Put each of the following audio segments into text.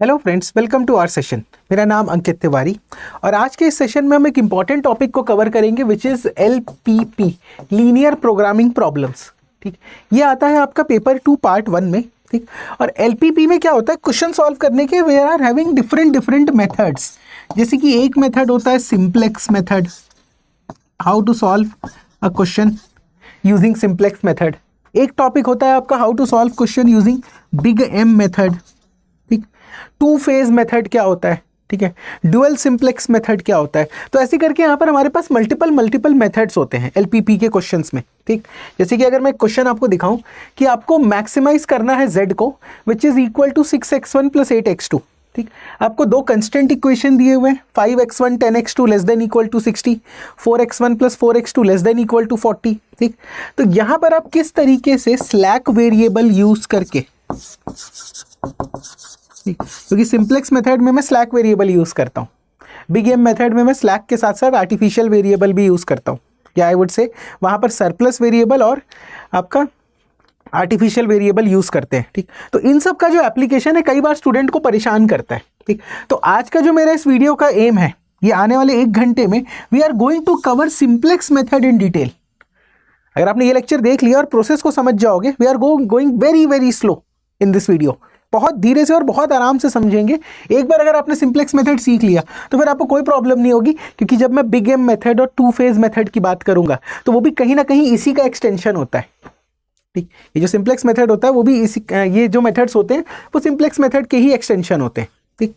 Hello friends, welcome to our session. मेरा नाम अंकित तिवारी और आज के इस सेशन में हम एक इम्पॉर्टेंट टॉपिक को कवर करेंगे which is LPP, linear programming problems. ठीक, ये आता है आपका पेपर 2 पार्ट 1 में। ठीक, और LPP में क्या होता है, क्वेश्चन सॉल्व करने के we are having different methods. जैसे कि एक मेथड होता है simplex method, how to solve a question using simplex method. एक टॉपिक होता है आपका how to solve question using big M method. ठीक, टू फेज मेथड क्या होता है, ठीक है, ड्यूअल सिंप्लेक्स मेथड क्या होता है। तो ऐसे करके यहाँ पर हमारे पास मल्टीपल मेथड्स होते हैं LPP के क्वेश्चंस में। ठीक, जैसे कि अगर मैं क्वेश्चन आपको दिखाऊं कि आपको मैक्सिमाइज करना है z को which is equal to 6x1 plus 8x2। ठीक, आपको दो कंस्टेंट इक्वेशन दिए हुए हैं, 5x1 10x2 less than equal to 60, 4x1 plus 4x2 less than equal to 40। ठीक, तो यहाँ पर आप किस तरीके से स्लैक वेरिएबल यूज करके, क्योंकि सिंप्लेक्स मेथड में मैं स्लैक वेरिएबल यूज करता हूँ, बिग एम मेथड में मैं स्लैक के साथ साथ आर्टिफिशियल वेरिएबल भी यूज करता हूँ, या आई वुड से वहाँ पर सरप्लस वेरिएबल और आपका आर्टिफिशियल वेरिएबल यूज करते हैं। ठीक, तो इन सब का जो एप्लीकेशन है कई बार स्टूडेंट को परेशान करता है। ठीक, तो आज का जो मेरा इस वीडियो का एम है, ये आने वाले 1 घंटे में we are going to cover simplex method in detail. अगर आपने ये लेक्चर देख लिया और प्रोसेस को समझ जाओगे, we are going very slow in this video. बहुत धीरे से और बहुत आराम से समझेंगे। एक बार अगर आपने सिंप्लेक्स मेथड सीख लिया तो फिर आपको कोई प्रॉब्लम नहीं होगी, क्योंकि जब मैं बिग एम मेथड और टू फेज मेथड की बात करूंगा तो वो भी कहीं ना कहीं इसी का एक्सटेंशन होता है। ठीक, ये जो सिंप्लेक्स मेथड होता है वो भी इसी, ये जो मेथड्स होते हैं वो सिंप्लेक्स मेथड के ही एक्सटेंशन होते हैं। ठीक,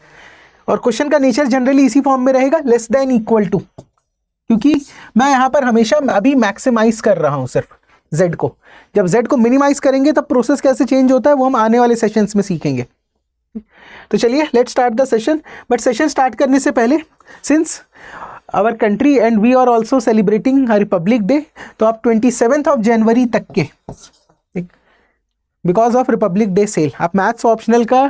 और क्वेश्चन का नेचर जनरली इसी फॉर्म में रहेगा, लेस देन इक्वल टू, क्योंकि मैं यहाँ पर हमेशा अभी मैक्सिमाइज कर रहा हूँ सिर्फ z को। जब z को मिनिमाइज करेंगे तब प्रोसेस कैसे चेंज होता है वो हम आने वाले सेशंस में सीखेंगे। तो चलिए let's start the session. But session start करने से पहले, since our country and we are also celebrating Republic Day, तो आप 27 जनवरी तक के, because of Republic Day sale, आप मैथ्स ऑप्शनल का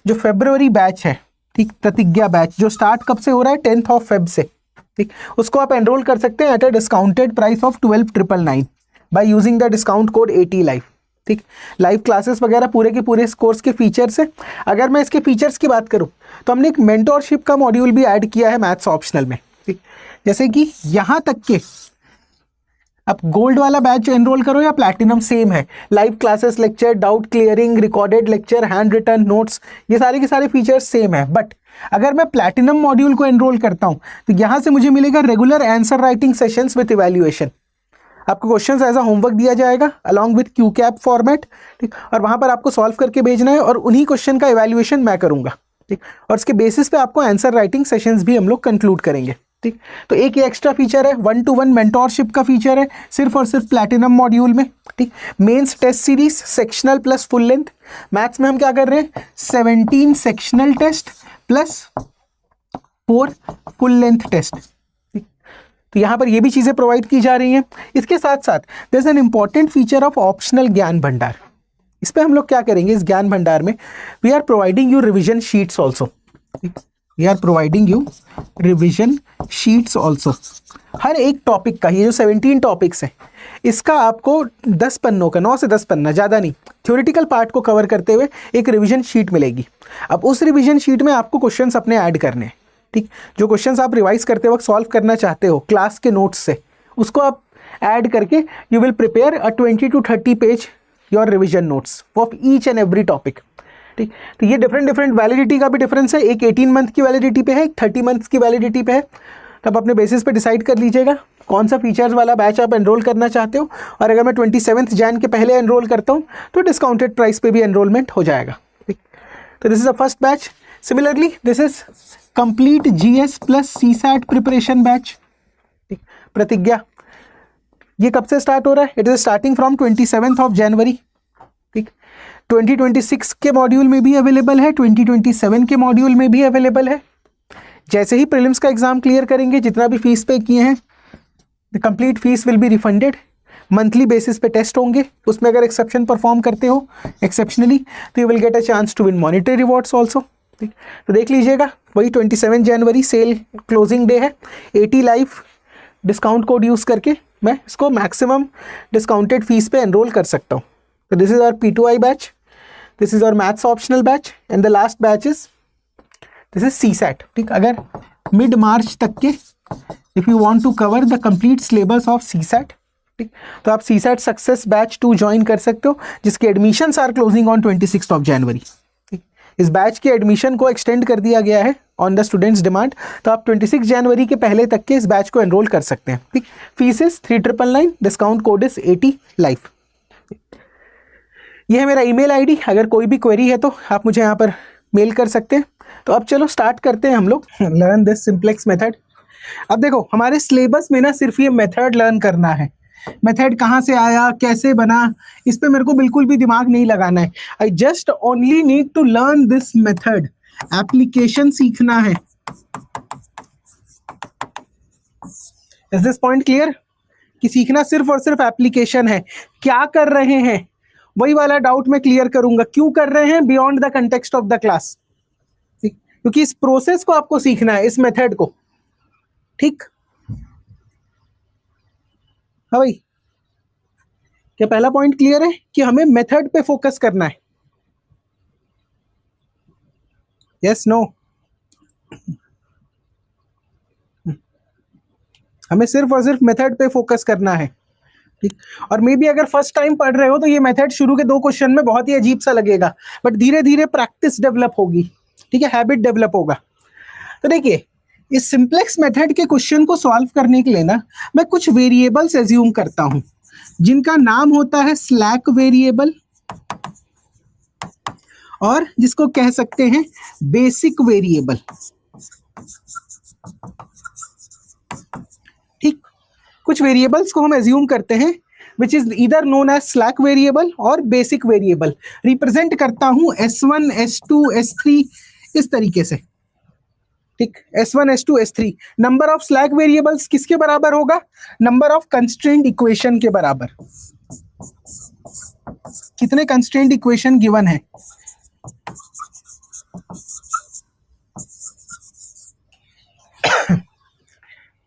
जो फरवरी बैच है, ठीक, प्रतिज्ञा बैच, जो स्टार्ट कब से हो रहा है 10 फेब से, ठीक, उसको आप एनरोल कर सकते हैं at a discounted price of 12,999 by using the discount code AT live. ठीक, लाइव क्लासेस वगैरह पूरे के पूरे कोर्स के फीचर्स है। अगर मैं इसके फीचर्स की बात करूं तो हमने एक मेंटोरशिप का मॉड्यूल भी ऐड किया है मैथ्स ऑप्शनल में। ठीक, जैसे कि यहां तक के आप गोल्ड वाला बैच एनरोल करो या प्लैटिनम, सेम है, live classes, lecture, doubt clearing, recorded lecture, hand written notes, ये सारे के सारे फीचर्स सेम है। बट अगर मैं प्लैटिनम मॉड्यूल को एनरोल करता हूं तो यहां से मुझे मिलेगा regular answer writing sessions with evaluation. आपको क्वेश्चंस एज अ होमवर्क दिया जाएगा अलॉन्ग विथ QCAP फॉर्मेट। ठीक, और वहां पर आपको सॉल्व करके भेजना है और उन्हीं क्वेश्चन का इवैल्यूएशन मैं करूंगा। ठीक, और इसके बेसिस पे आपको आंसर राइटिंग सेशंस भी हम लोग कंक्लूड करेंगे। ठीक, तो एक ये एक्स्ट्रा फीचर है, 1-to-1 मेंटोरशिप का फीचर है सिर्फ और सिर्फ प्लैटिनम मॉड्यूल में। ठीक, mains test series, sectional plus full length. Maths में हम क्या कर रहे हैं, 17 sectional test plus 4 full length test. तो यहाँ पर ये भी चीज़ें प्रोवाइड की जा रही हैं। इसके साथ साथ there is an important feature of optional Gyan Bhandar. इस पर हम लोग क्या करेंगे, इस ज्ञान भंडार में we are providing you revision sheets also. We are providing you revision sheets also. हर एक टॉपिक का, ये जो 17 टॉपिक्स हैं, इसका आपको 10 पन्नों का, 9 से 10 पन्ना, ज़्यादा नहीं, थ्योरेटिकल पार्ट को कवर करते हुए एक रिविजन शीट मिलेगी। अब उस रिविजन शीट में आपको क्वेश्चंस अपने ऐड करने हैं। ठीक, जो क्वेश्चंस आप रिवाइज करते वक्त सॉल्व करना चाहते हो क्लास के नोट्स से, उसको आप ऐड करके you will prepare a 20 to 30 page your revision notes of each and every topic. ठीक, तो ये डिफरेंट वैलिडिटी का भी डिफरेंस है, एक 18 मंथ की वैलिडिटी पे है, एक 30 मंथ्स की वैलिडिटी पे है। तब अपने बेसिस पे डिसाइड कर लीजिएगा कौन सा फीचर्स वाला बैच आप एनरोल करना चाहते हो। और अगर मैं 27 जैन के पहले एनरोल करता हूँ तो डिस्काउंटेड प्राइस पे भी एनरोलमेंट हो जाएगा। ठीक, तो this is the first batch. Similarly this is complete GS plus CSAT preparation batch, प्रतिज्ञा। ये कब से स्टार्ट हो रहा है, इट इज स्टार्टिंग फ्रॉम 27 जनवरी। ठीक, 2026 के मॉड्यूल में भी अवेलेबल है, 2027 के मॉड्यूल में भी अवेलेबल है। जैसे ही प्रीलिम्स का एग्जाम क्लियर करेंगे, जितना भी फीस पे किए हैं, the complete fees will be refunded. Monthly basis पे टेस्ट होंगे, उसमें अगर एक्सेप्शन परफॉर्म करते हो एक्सेप्शनली तो you will get a chance to win monetary rewards also. ठीक, तो देख लीजिएगा, वही 27 जनवरी सेल क्लोजिंग डे है। AT live discount code use करके मैं इसको मैक्सिमम डिस्काउंटेड फीस पे एनरोल कर सकता हूँ। तो this is our P2I batch, this is our maths optional batch and the last batch is this is CSAT। ठीक, अगर मिड मार्च तक के if you want to cover the complete syllabus of CSAT, ठीक, तो आप CSAT success batch 2 join कर सकते हो, जिसके एडमिशंस आर क्लोजिंग ऑन 26 जनवरी। ठीक, इस बैच के एडमिशन को एक्सटेंड कर दिया गया है ऑन द स्टूडेंट्स डिमांड, तो आप 26 जनवरी के पहले तक के इस बैच को एनरोल कर सकते हैं। ठीक, fees is 3999, discount code is 80 life. ये है मेरा ईमेल आईडी, अगर कोई भी क्वेरी है तो आप मुझे यहाँ पर मेल कर सकते हैं। तो अब चलो स्टार्ट करते हैं हम लोग लर्न दिस सिंप्लेक्स मेथड। अब देखो हमारे सिलेबस में ना सिर्फ ये मेथड लर्न करना है। मेथड कहाँ से आया, कैसे बना, इस पे मेरे को बिल्कुल भी दिमाग नहीं लगाना है। I just only need to learn this method. Application सीखना है। इज दिस पॉइंट क्लियर कि सीखना सिर्फ और सिर्फ एप्लीकेशन है। क्या कर रहे हैं वही वाला डाउट मैं क्लियर करूंगा, क्यों कर रहे हैं beyond the context of the class. ठीक, क्योंकि इस प्रोसेस को आपको सीखना है, इस मेथड को। ठीक, हाँ भाई, क्या पहला पॉइंट क्लियर है कि हमें मेथड पे फोकस करना है? Yes no? हमें सिर्फ और सिर्फ मेथड पे फोकस करना है। ठीक, और मे बी अगर फर्स्ट टाइम पढ़ रहे हो तो ये मेथड शुरू के 2 क्वेश्चन में बहुत ही अजीब सा लगेगा, बट धीरे धीरे प्रैक्टिस डेवलप होगी। ठीक है, हैबिट डेवलप होगा। तो देखिए, इस सिंप्लेक्स मेथड के क्वेश्चन को सॉल्व करने के लिए ना मैं कुछ वेरिएबल्स एज्यूम करता हूं, जिनका नाम होता है स्लैक वेरिएबल, और जिसको कह सकते हैं बेसिक वेरिएबल। ठीक, कुछ वेरिएबल्स को हम एज्यूम करते हैं which is either known as slack variable और बेसिक वेरिएबल। रिप्रेजेंट करता हूं S1, S2, S3 इस तरीके से। ठीक, S1, S2, S3। Number of slack variables किसके बराबर होगा? नंबर ऑफ कंस्ट्रेंट इक्वेशन के बराबर। कितने कंस्ट्रेंट इक्वेशन गिवन है?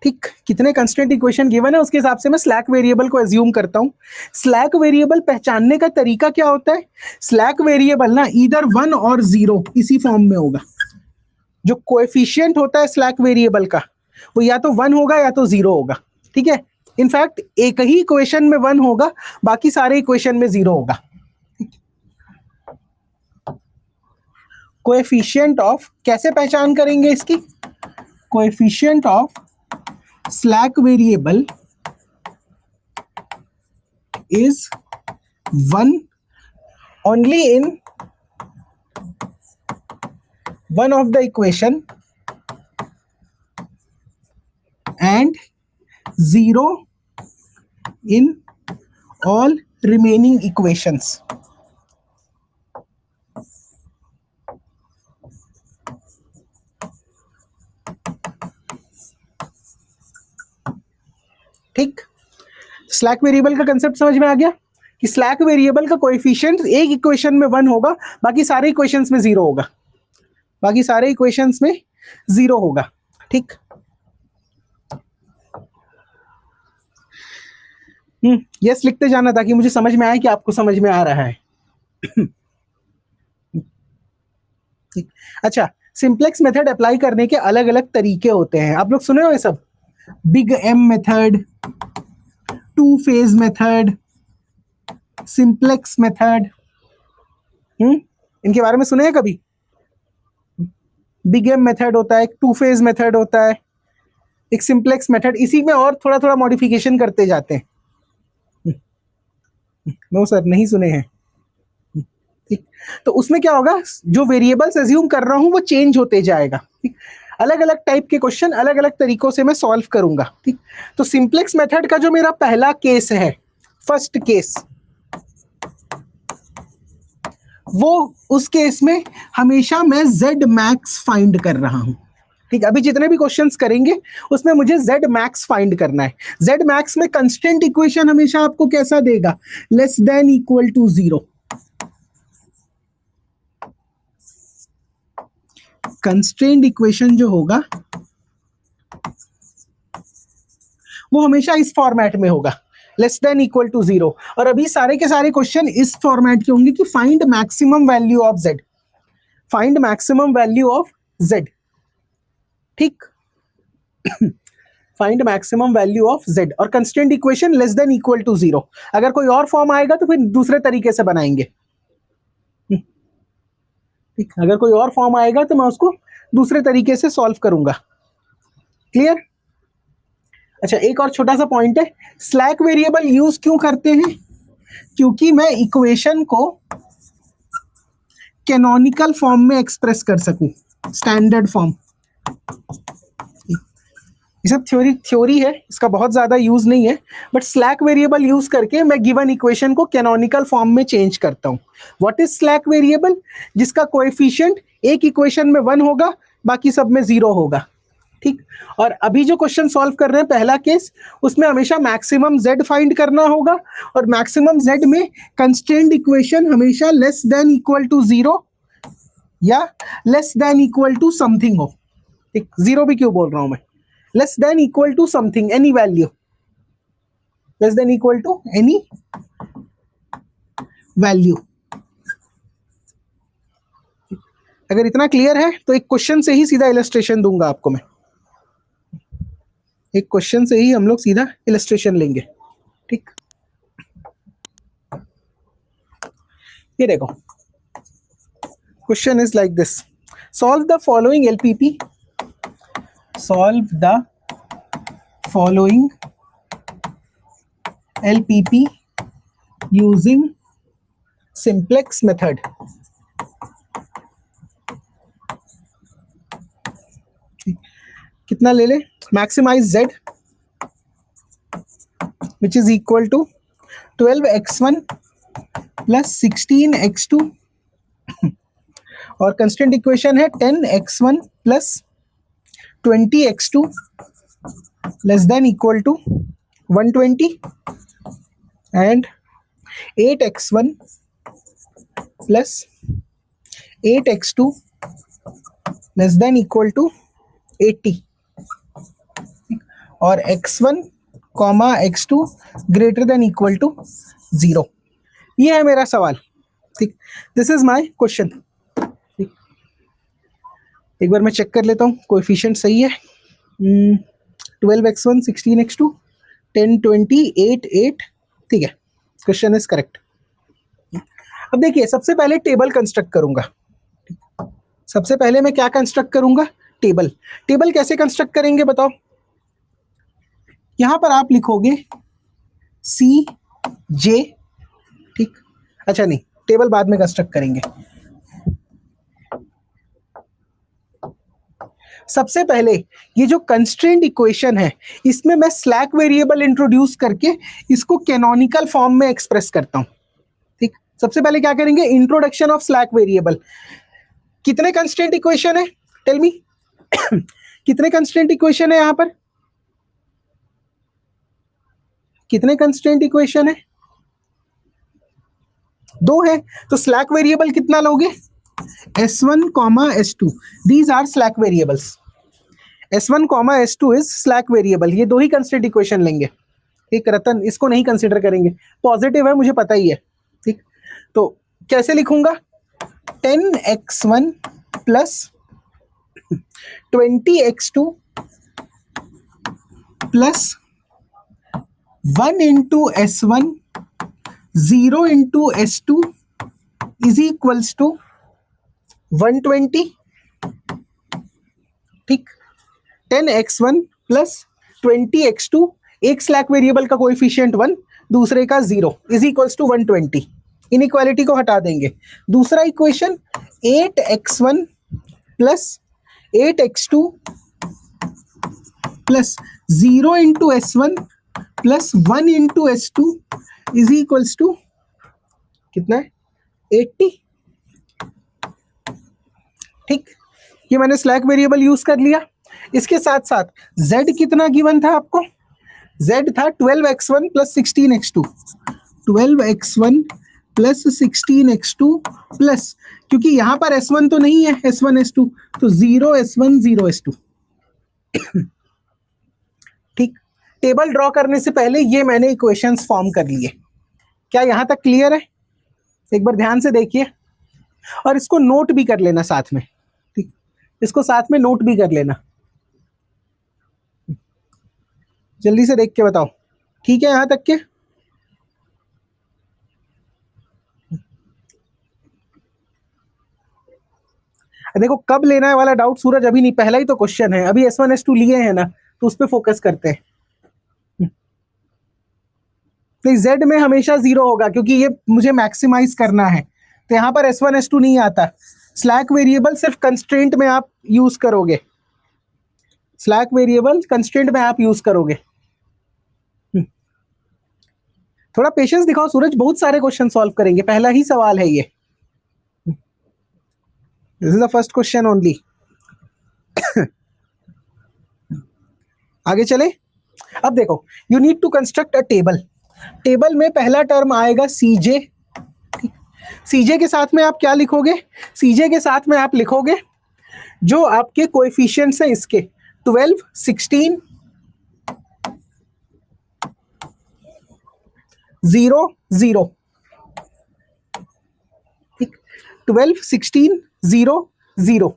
ठीक, कितने कंस्टेंट इक्वेशन गिवन है उसके हिसाब से मैं स्लैक वेरिएबल को एज्यूम करता हूं। स्लैक वेरिएबल पहचानने का तरीका क्या होता है? स्लैक वेरिएबल ना ईदर 1 और 0 इसी फॉर्म में होगा। जो कोएफिशिएंट होता है स्लैक वेरिएबल का, वो या तो 1 होगा या तो 0 होगा। ठीक है, इनफैक्ट एक ही इक्वेशन में 1 होगा, बाकी सारे इक्वेशन में 0 होगा। कोएफिशिएंट ऑफ, कैसे पहचान करेंगे इसकी? Coefficient of slack variable is 1 only in one of the equation and 0 in all remaining equations. ठीक, स्लैक वेरिएबल का कंसेप्ट समझ में आ गया कि स्लैक वेरिएबल का कोएफिशिएंट एक इक्वेशन में 1 होगा, बाकी सारे इक्वेशंस में 0 होगा। बाकी सारे इक्वेशंस में 0 होगा। ठीक, यस लिखते जाना ताकि मुझे समझ में आए कि आपको समझ में आ रहा है। ठीक, अच्छा, सिंप्लेक्स मेथड अप्लाई करने के अलग अलग तरीके होते हैं। आप लोग सुने हो ये सब? Big M method, 2 phase method, simplex method. इनके बारे में सुने हैं कभी? बिग एम मेथड होता है, एक 2 फेज मेथड होता है, एक सिंप्लेक्स मेथड। इसी में और थोड़ा थोड़ा मॉडिफिकेशन करते जाते हैं। नो सर, नहीं सुने हैं। ठीक, तो उसमें क्या होगा, जो वेरिएबल्स एज्यूम कर रहा हूं वो चेंज होते जाएगा। ठीक, अलग अलग टाइप के क्वेश्चन अलग अलग तरीकों से मैं सॉल्व करूंगा। ठीक, तो सिंप्लेक्स मेथड का जो मेरा पहला केस है, फर्स्ट केस, वो उस केस में हमेशा मैं Z मैक्स फाइंड कर रहा हूं। ठीक, अभी जितने भी क्वेश्चंस करेंगे उसमें मुझे Z मैक्स फाइंड करना है। Z मैक्स में कंस्टेंट इक्वेशन हमेशा आपको कैसा देगा? Less than equal to 0। Constraint equation जो होगा वो हमेशा इस फॉर्मेट में होगा, लेस देन इक्वल टू 0। और अभी सारे के सारे क्वेश्चन इस फॉर्मेट के होंगे कि find maximum value of Z, find maximum value of z, ठीक। Find maximum value of z और constraint equation less than equal to 0। अगर कोई और फॉर्म आएगा तो फिर दूसरे तरीके से बनाएंगे, ठीक। अगर कोई और फॉर्म आएगा तो मैं उसको दूसरे तरीके से सॉल्व करूंगा। क्लियर? अच्छा, एक और छोटा सा पॉइंट है, स्लैक वेरिएबल यूज क्यों करते हैं? क्योंकि मैं इक्वेशन को कैनोनिकल फॉर्म में एक्सप्रेस कर सकूं, स्टैंडर्ड फॉर्म। ये सब थ्योरी है, इसका बहुत ज्यादा यूज नहीं है, बट स्लैक वेरिएबल यूज करके मैं गिवन इक्वेशन को कैनोनिकल फॉर्म में चेंज करता हूं। What is slack variable? जिसका कोएफिशिएंट एक इक्वेशन में 1 होगा, बाकी सब में 0 होगा, ठीक। और अभी जो क्वेश्चन सॉल्व कर रहे हैं पहला केस, उसमें हमेशा मैक्सिमम z फाइंड करना होगा, और मैक्सिमम z में कंस्ट्रेंट इक्वेशन हमेशा लेस देन इक्वल टू 0 या less than equal to something हो, ठीक। 0 भी क्यों बोल रहा हूं मैं? Less than equal to something, any value, less than equal to any value. अगर इतना क्लियर है तो एक क्वेश्चन से ही सीधा इलस्ट्रेशन दूंगा आपको मैं, एक क्वेश्चन से ही हम लोग सीधा इलस्ट्रेशन लेंगे, ठीक। ये देखो, question is like this, solve the following LPP, solve the following LPP using simplex method. कितना ले ले? Maximize z which is equal to 12x1 plus 16x2 और कंस्टेंट इक्वेशन है 10x1 plus 20x2 less than equal to 120 and 8x1 plus 8x2 less than equal to 80 और x1 comma x2 greater than equal to 0। ये है मेरा सवाल, ठीक। This is my question. एक बार मैं चेक कर लेता हूँ कोएफिशिएंट सही है। 12x1 16x2 10 20 8 8, ठीक है, क्वेश्चन इज करेक्ट। अब देखिए, सबसे पहले टेबल कंस्ट्रक्ट करूंगा। सबसे पहले मैं क्या कंस्ट्रक्ट करूंगा? टेबल। टेबल कैसे कंस्ट्रक्ट करेंगे बताओ? यहां पर आप लिखोगे CJ, ठीक। अच्छा नहीं, टेबल बाद में कंस्ट्रक्ट करेंगे। सबसे पहले ये जो कंस्ट्रेंट इक्वेशन है, इसमें मैं स्लैक वेरिएबल इंट्रोड्यूस करके इसको कैनोनिकल फॉर्म में एक्सप्रेस करता हूं, ठीक। सबसे पहले क्या करेंगे? Introduction of slack variable. कितने कंस्ट्रेंट इक्वेशन है? टेल मी कितने कंस्ट्रेंट इक्वेशन है यहां पर? कितने कंस्ट्रेंट इक्वेशन है? 2 है। तो स्लैक वेरिएबल कितना लोगे? S1, S2, these are slack variables. S1, S2 is slack variable. ये 2 ही कंस्टेंट इक्वेशन लेंगे, ठीक। रतन इसको नहीं कंसीडर करेंगे, पॉजिटिव है मुझे पता ही है, ठीक। तो कैसे लिखूंगा? 10x1 plus 20x2 plus 1 into S1 0 into S2 is equals to 120, ठीक। 10x1 प्लस 20x2, एक स्लैक वेरिएबल का कोएफिशिएंट 1, दूसरे का 0 इज इक्वल्स टू 120। इनइक्वालिटी को हटा देंगे। दूसरा equation 8x1 plus 8x2 plus 0 into S1 plus 1 into S2 is equals to कितना है? 80, ठीक। ये मैंने स्लैक वेरिएबल यूज कर लिया। इसके साथ साथ z कितना गिवन था आपको? z था 12x1 plus 16x2, 12x1 plus 16x2 plus, क्योंकि यहां पर s1 तो नहीं है, s1 s2, तो 0s1 0s2, ठीक। टेबल ड्रॉ करने से पहले ये मैंने इक्वेशंस फॉर्म कर लिए। क्या यहां तक क्लियर है? एक बार ध्यान से देखिए और इसको नोट भी कर लेना साथ में, ठीक। इसको साथ में नोट भी कर लेना, जल्दी से देख के बताओ। ठीक है यहां तक के? देखो कब लेना है वाला डाउट सूरज अभी नहीं, पहला ही तो क्वेश्चन है, अभी S1 S2 लिए हैं ना, तो उस पर फोकस करते हैं। तो Z में हमेशा 0 होगा क्योंकि ये मुझे मैक्सिमाइज करना है, तो यहां पर S1 S2 नहीं आता। स्लैक वेरिएबल सिर्फ कंस्ट्रेंट में आप यूज करोगे, स्लैक वेरिएबल कंस्ट्रेंट में आप यूज करोगे। थोड़ा पेशेंस दिखाओ सूरज, बहुत सारे क्वेश्चन सॉल्व करेंगे, पहला ही सवाल है ये। This is the first question only. आगे चले। अब देखो, you need to construct a table. Table में पहला टर्म आएगा सीजे। सीजे के साथ में आप क्या लिखोगे? सीजे के साथ में आप लिखोगे जो आपके कोएफिशिएंट्स हैं इसके 12, 16, 0, 0। ठीक, 12, 16, 0, 0।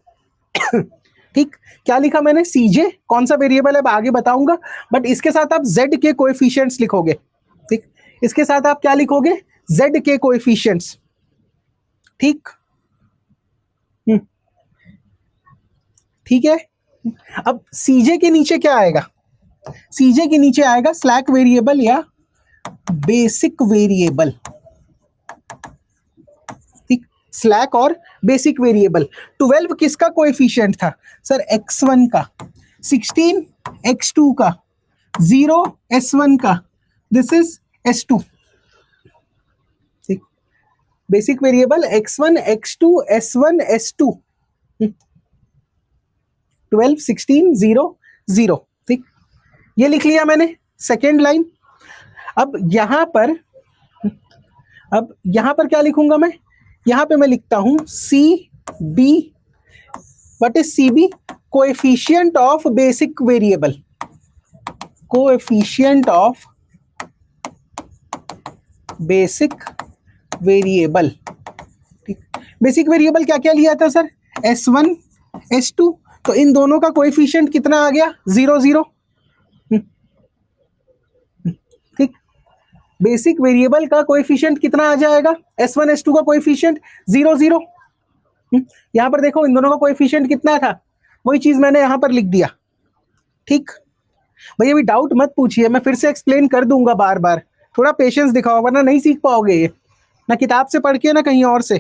ठीक, क्या लिखा मैंने? सीजे कौन सा वेरिएबल है आगे बताऊंगा, बट इसके साथ आप z के कोएफिशिएंट्स लिखोगे। ठीक, इसके साथ आप क्या लिखोगे? z के कोएफिशिएंट्स। ठीक, ठीक है। अब सीजे के नीचे क्या आएगा? सीजे के नीचे आएगा स्लैक वेरिएबल या बेसिक वेरिएबल। ठीक, स्लैक और बेसिक वेरिएबल। 12 किसका कोएफिशिएंट था सर? x1 का, 16 x2 का, 0 s1 का, दिस इज s2। ठीक, basic variable x1 x2 s1 s2, 12, 16, 0, 0। ठीक, ये लिख लिया मैंने सेकेंड लाइन। अब यहां पर क्या लिखूंगा मैं? यहां पे मैं लिखता हूं C B. What is C B? Coefficient of basic variable, coefficient of basic variable. ठीक, बेसिक वेरिएबल क्या क्या लिया था सर? s1 s2, तो इन दोनों का कोएफिशिएंट कितना आ गया? 0, 0। ठीक, बेसिक वेरिएबल का कोएफिशिएंट कितना आ जाएगा? s1 s2 का कोएफिशिएंट 0, 0। यहां पर देखो इन दोनों का कोएफिशिएंट कितना था, वही चीज मैंने यहां पर लिख दिया। ठीक भैया, अभी डाउट मत पूछिए, मैं फिर से एक्सप्लेन कर दूंगा बार बार, थोड़ा पेशेंस दिखाओ वरना नहीं सीख पाओगे ये, ना किताब से पढ़ के ना कहीं और से।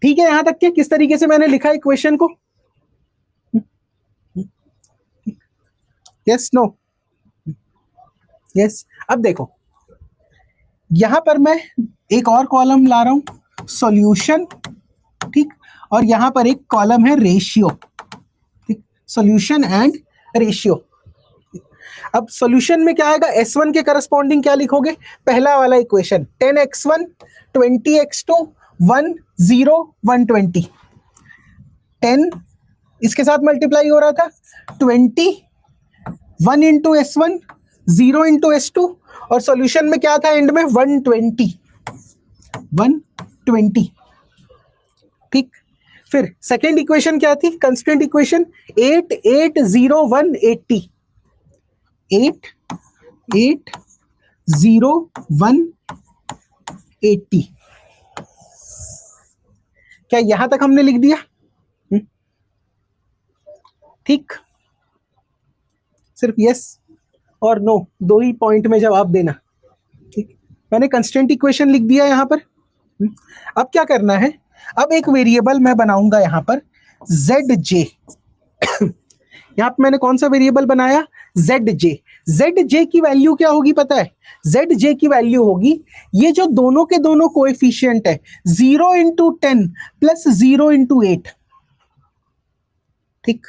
ठीक है यहां तक के किस तरीके से मैंने लिखा इक्वेशन को? Yes, no, yes. अब देखो यहां पर मैं एक और कॉलम ला रहा हूं, सॉल्यूशन। ठीक, और यहां पर एक कॉलम है रेशियो। ठीक, सॉल्यूशन एंड रेशियो। अब सॉल्यूशन में क्या आएगा? S1 के करस्पॉन्डिंग क्या लिखोगे? पहला वाला इक्वेशन 10x1 20x2 1 0 120। 10 इसके साथ मल्टीप्लाई हो रहा था, 20 1 इंटू S1 0 इंटू S2, और सॉल्यूशन में क्या था एंड में? 120, 120। ठीक, फिर सेकेंड इक्वेशन क्या थी? Constant equation 8 8 0 1 80, 8 8 0 1 80। क्या यहां तक हमने लिख दिया? ठीक, सिर्फ यस और नो दो ही पॉइंट में जवाब देना। ठीक, मैंने कंस्टेंट इक्वेशन लिख दिया यहां पर। अब क्या करना है? अब एक वेरिएबल मैं बनाऊंगा यहां पर zj। यहां पर मैंने कौन सा वेरिएबल बनाया? zj। zj की वैल्यू क्या होगी पता है? zj की वैल्यू होगी ये जो दोनों के दोनों कोएफिशिएंट है, 0 इंटू 10 प्लस 0 इंटू 8। ठीक,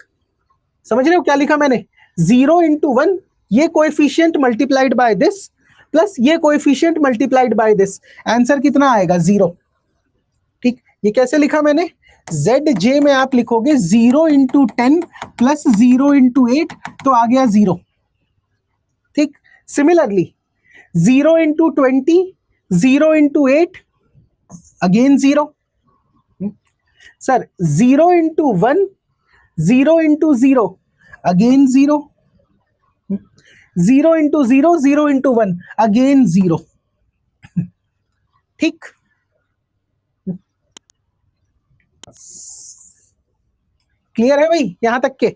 समझ रहे हो क्या लिखा मैंने? 0 इंटू 1, ये coefficient multiplied by this, plus ये coefficient multiplied by this. Answer कितना आएगा? 0। ठीक, ये कैसे लिखा मैंने? zj में आप लिखोगे 0 इंटू 10 प्लस 0 इंटू 8, तो आ गया 0। ठीक, similarly 0 into 20, 0 into 8, again 0। Sir 0 into 1, 0 into 0 again 0, 0 into 0, 0 into 1 again 0। ठीक, क्लियर है भाई यहां तक के?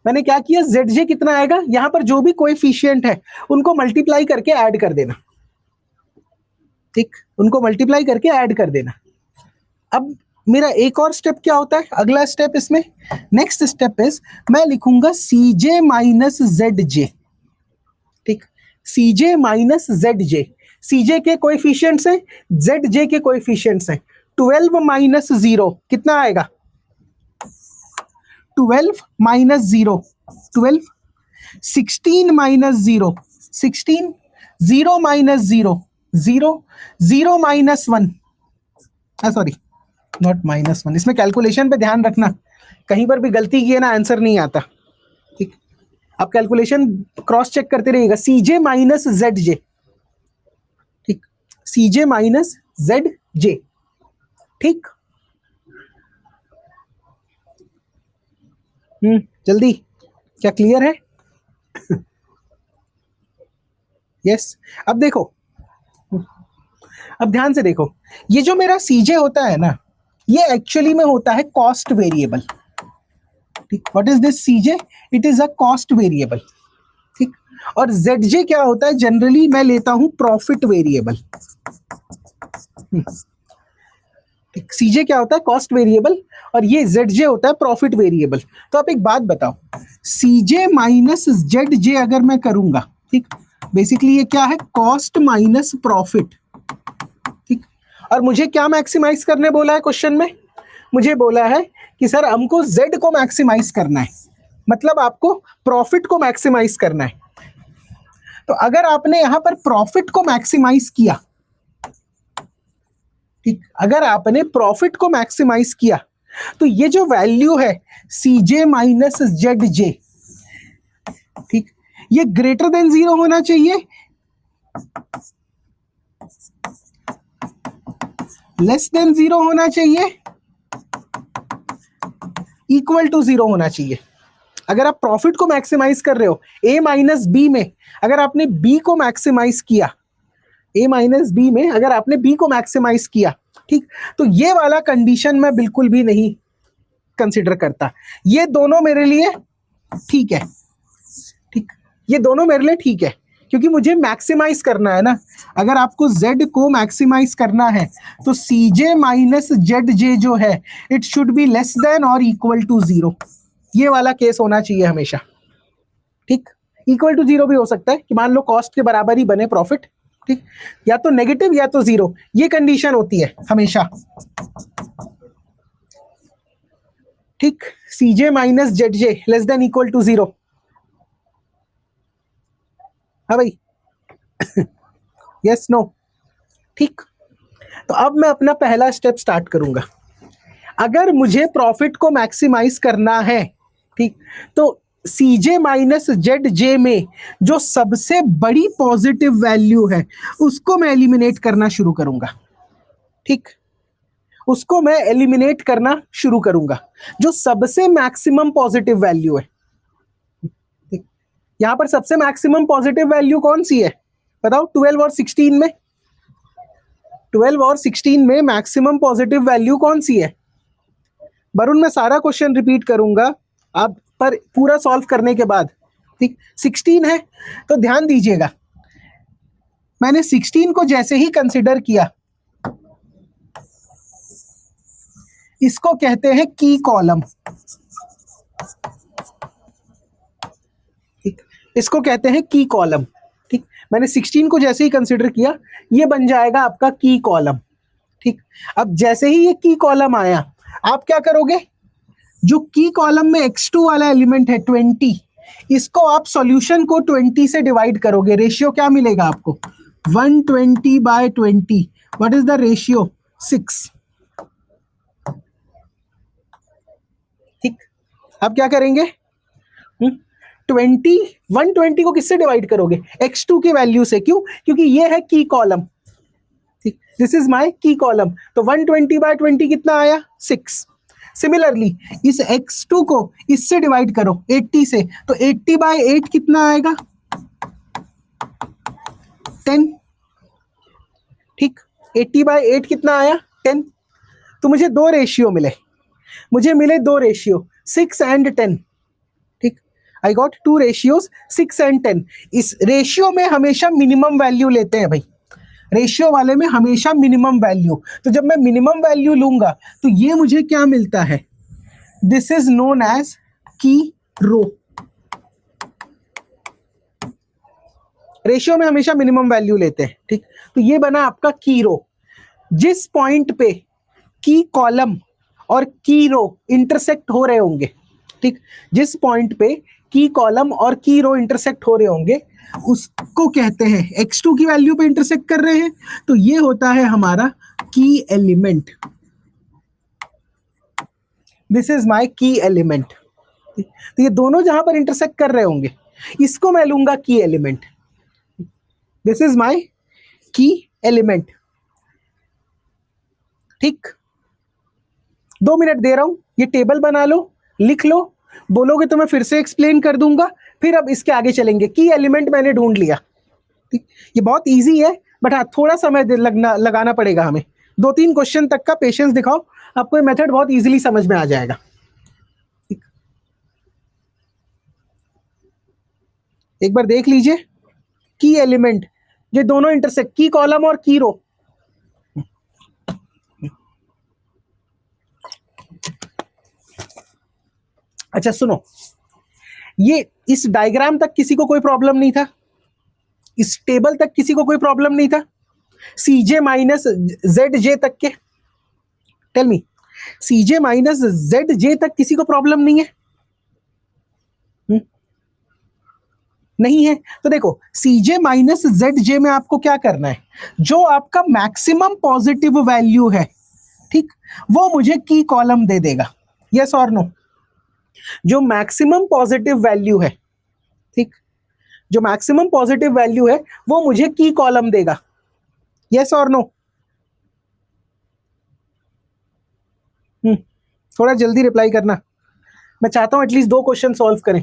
मैंने क्या किया, ZJ कितना आएगा, यहां पर जो भी कोएफिशिएंट है उनको मल्टीप्लाई करके ऐड कर देना। ठीक, उनको मल्टीप्लाई करके ऐड कर देना। अब मेरा एक और स्टेप क्या होता है, अगला स्टेप इसमें, नेक्स्ट स्टेप इज मैं लिखूंगा CJ माइनस ZJ। ठीक, CJ माइनस ZJ, CJ के कोएफिशिएंट्स हैं, ZJ के कोएफिशिएंट्स हैं। 12 माइनस 0 कितना आएगा, 12 minus 0 12, 16 minus 0 16, 0 minus 0 0, 0 minus 1, sorry not minus 1, इसमें कैलकुलेशन पे ध्यान रखना, कहीं पर भी गलती किए ना आंसर नहीं आता। ठीक, आप कैलकुलेशन क्रॉस चेक करते रहिएगा। CJ माइनस ZJ, ठीक, CJ माइनस ZJ। ठीक, जल्दी, क्या क्लियर है? यस अब देखो, अब ध्यान से देखो, ये जो मेरा CJ होता है ना, ये एक्चुअली में होता है कॉस्ट वेरिएबल। ठीक, what is this CJ? It is a cost variable. ठीक, और ZJ क्या होता है, जनरली मैं लेता हूं प्रॉफिट वेरिएबल। ठीक, CJ क्या होता है, कॉस्ट वेरिएबल, और ये ZJ होता है प्रॉफिट वेरिएबल। तो आप एक बात बताओ, CJ माइनस ZJ अगर मैं करूंगा, ठीक, बेसिकली ये क्या है, कॉस्ट माइनस प्रॉफिट। ठीक, और मुझे क्या मैक्सिमाइज करने बोला है क्वेश्चन में, मुझे बोला है कि सर हमको Z को मैक्सिमाइज करना है, मतलब आपको प्रॉफिट को मैक्सिमाइज करना है। तो अगर आपने यहां पर प्रॉफिट को मैक्सिमाइज किया, ठीक, अगर आपने प्रॉफिट को मैक्सिमाइज किया, तो ये जो वैल्यू है CJ माइनस ZJ, ठीक, ये ग्रेटर देन 0 होना चाहिए, लेस देन 0 होना चाहिए, इक्वल टू 0 होना चाहिए। अगर आप प्रॉफिट को मैक्सिमाइज कर रहे हो A माइनस बी में, अगर आपने B को मैक्सिमाइज किया, A माइनस बी में अगर आपने B को मैक्सिमाइज किया, ठीक, तो ये वाला कंडीशन मैं बिल्कुल भी नहीं कंसिडर करता। ये दोनों मेरे लिए ठीक है, ठीक, ये दोनों मेरे लिए ठीक है, क्योंकि मुझे मैक्सिमाइज करना है ना। अगर आपको Z को मैक्सिमाइज करना है तो CJ माइनस ZJ जो है it should be less than और इक्वल टू 0, ये वाला केस होना चाहिए हमेशा। ठीक, इक्वल टू 0 भी हो सकता है कि मान लो कॉस्ट के बराबर ही बने प्रॉफिट, ठीक, या तो नेगेटिव या तो 0, ये कंडीशन होती है हमेशा। ठीक, CJ minus ZJ less than equal to 0। हाँ भाई, यस नो? ठीक, तो अब मैं अपना पहला स्टेप स्टार्ट करूंगा। अगर मुझे प्रॉफिट को मैक्सिमाइज करना है, ठीक, तो CJ माइनस ZJ में जो सबसे बड़ी पॉजिटिव वैल्यू है उसको मैं एलिमिनेट करना शुरू करूंगा। ठीक, उसको मैं एलिमिनेट करना शुरू करूंगा, जो सबसे मैक्सिमम पॉजिटिव वैल्यू है। ठीक, यहां पर सबसे मैक्सिमम पॉजिटिव वैल्यू कौन सी है बताओ? 12 और 16 में, 12 और 16 में मैक्सिमम पॉजिटिव वैल्यू कौन सी है? वरुण, मैं सारा क्वेश्चन रिपीट करूंगा आप पर पूरा सॉल्व करने के बाद। ठीक, 16 है, तो ध्यान दीजिएगा, मैंने 16 को जैसे ही कंसिडर किया, इसको कहते हैं की कॉलम। ठीक, इसको कहते हैं की कॉलम। ठीक, मैंने 16 को जैसे ही कंसिडर किया, ये बन जाएगा आपका की कॉलम। ठीक, अब जैसे ही ये की कॉलम आया, आप क्या करोगे? जो की कॉलम में x2 वाला एलिमेंट है 20, इसको आप सॉल्यूशन को 20 से डिवाइड करोगे। रेशियो क्या मिलेगा आपको? 120 by 20। What is the ratio? 6। ठीक, अब क्या करेंगे? 120 को किससे डिवाइड करोगे? x2 की वैल्यू से। क्यों? क्योंकि ये है की कॉलम। ठीक, दिस इज माय की कॉलम। तो 120/20 कितना आया? 6। सिमिलरली इस x2 को इससे डिवाइड करो 80 से, तो 80/8 कितना आएगा? 10। ठीक, 80/8 कितना आया? 10। तो मुझे दो रेशियो मिले, मुझे मिले दो रेशियो 6 एंड 10। ठीक, आई गॉट 2 रेशियोज 6 एंड 10। इस रेशियो में हमेशा मिनिमम वैल्यू लेते हैं भाई, रेशियो वाले में हमेशा मिनिमम वैल्यू। तो जब मैं मिनिमम वैल्यू लूंगा तो ये मुझे क्या मिलता है? दिस इज नोन एज की रो। रेशियो में हमेशा मिनिमम वैल्यू लेते हैं। ठीक, तो ये बना आपका की रो। जिस पॉइंट पे की कॉलम और की रो इंटरसेक्ट हो रहे होंगे, ठीक, जिस पॉइंट पे की कॉलम और की रो इंटरसेक्ट हो रहे होंगे उसको कहते हैं, x2 की वैल्यू पे इंटरसेक्ट कर रहे हैं तो ये होता है हमारा की एलिमेंट। दिस इज माय की एलिमेंट। तो ये दोनों जहां पर इंटरसेक्ट कर रहे होंगे इसको मैं लूंगा की एलिमेंट। दिस इज माय की एलिमेंट। ठीक, 2 मिनट दे रहा हूं, ये टेबल बना लो, लिख लो, बोलोगे तो मैं फिर से एक्सप्लेन कर दूंगा, फिर अब इसके आगे चलेंगे। की एलिमेंट मैंने ढूंढ लिया। ठीक, ये बहुत इजी है बट हाँ थोड़ा समय लगाना पड़ेगा हमें। 2-3 क्वेश्चन तक का पेशेंस दिखाओ, आपको ये मेथड बहुत इजीली समझ में आ जाएगा। ठीक, एक बार देख लीजिए, की एलिमेंट, ये दोनों इंटरसेक्ट, की कॉलम और की रो। अच्छा सुनो, ये इस डायग्राम तक किसी को कोई प्रॉब्लम नहीं था? इस टेबल तक किसी को कोई प्रॉब्लम नहीं था? CJ माइनस ZJ तक के, tell me, CJ minus ZJ तक किसी को प्रॉब्लम नहीं है? नहीं है। तो देखो CJ माइनस ZJ में आपको क्या करना है, जो आपका मैक्सिमम पॉजिटिव वैल्यू है, ठीक, वो मुझे की कॉलम दे देगा। यस और नो? जो मैक्सिमम पॉजिटिव वैल्यू है, ठीक, जो मैक्सिमम पॉजिटिव वैल्यू है वो मुझे की कॉलम देगा। यस और नो? थोड़ा जल्दी रिप्लाई करना, मैं चाहता हूं एटलीस्ट 2 क्वेश्चन सॉल्व करें।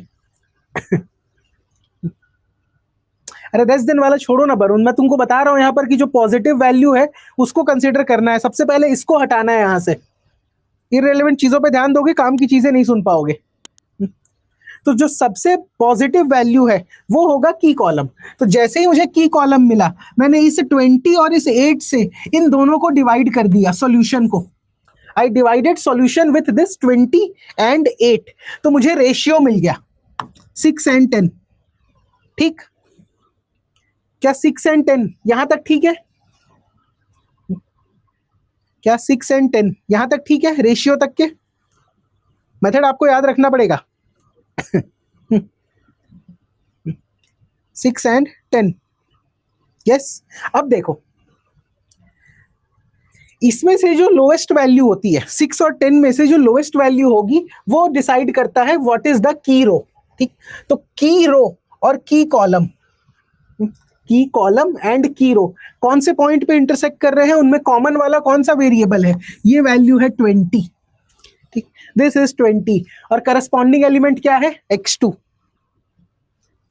अरे 10 दिन वाला छोड़ो ना वरुण, मैं तुमको बता रहा हूं यहां पर कि जो पॉजिटिव वैल्यू है उसको कंसीडर करना है। सबसे पहले इसको हटाना है यहां से। इररिलेवेंट चीजों पे ध्यान दोगे, काम की चीजें नहीं सुन पाओगे। तो जो सबसे पॉजिटिव वैल्यू है वो होगा की कॉलम। तो जैसे ही मुझे की कॉलम मिला, मैंने इस 20 और इस 8 से इन दोनों को डिवाइड कर दिया, सॉल्यूशन को। I divided solution with this 20 and 8, तो मुझे रेशियो मिल गया 6 एंड 10। ठीक, क्या 6 एंड 10 यहां तक ठीक है? क्या 6 एंड 10 यहां तक ठीक है? रेशियो तक के मेथड आपको याद रखना पड़ेगा। 6 एंड 10, यस। अब देखो, इसमें से जो लोएस्ट वैल्यू होती है 6 और 10 में से जो लोएस्ट वैल्यू होगी वो डिसाइड करता है व्हाट इज द की रो। ठीक, तो की रो और की कॉलम, की कॉलम एंड की रो कौन से पॉइंट पे इंटरसेक्ट कर रहे हैं, उनमें कॉमन वाला कौन सा वेरिएबल है? ये वैल्यू है 20। ठीक, दिस इज 20 और करस्पॉन्डिंग एलिमेंट क्या है? x2।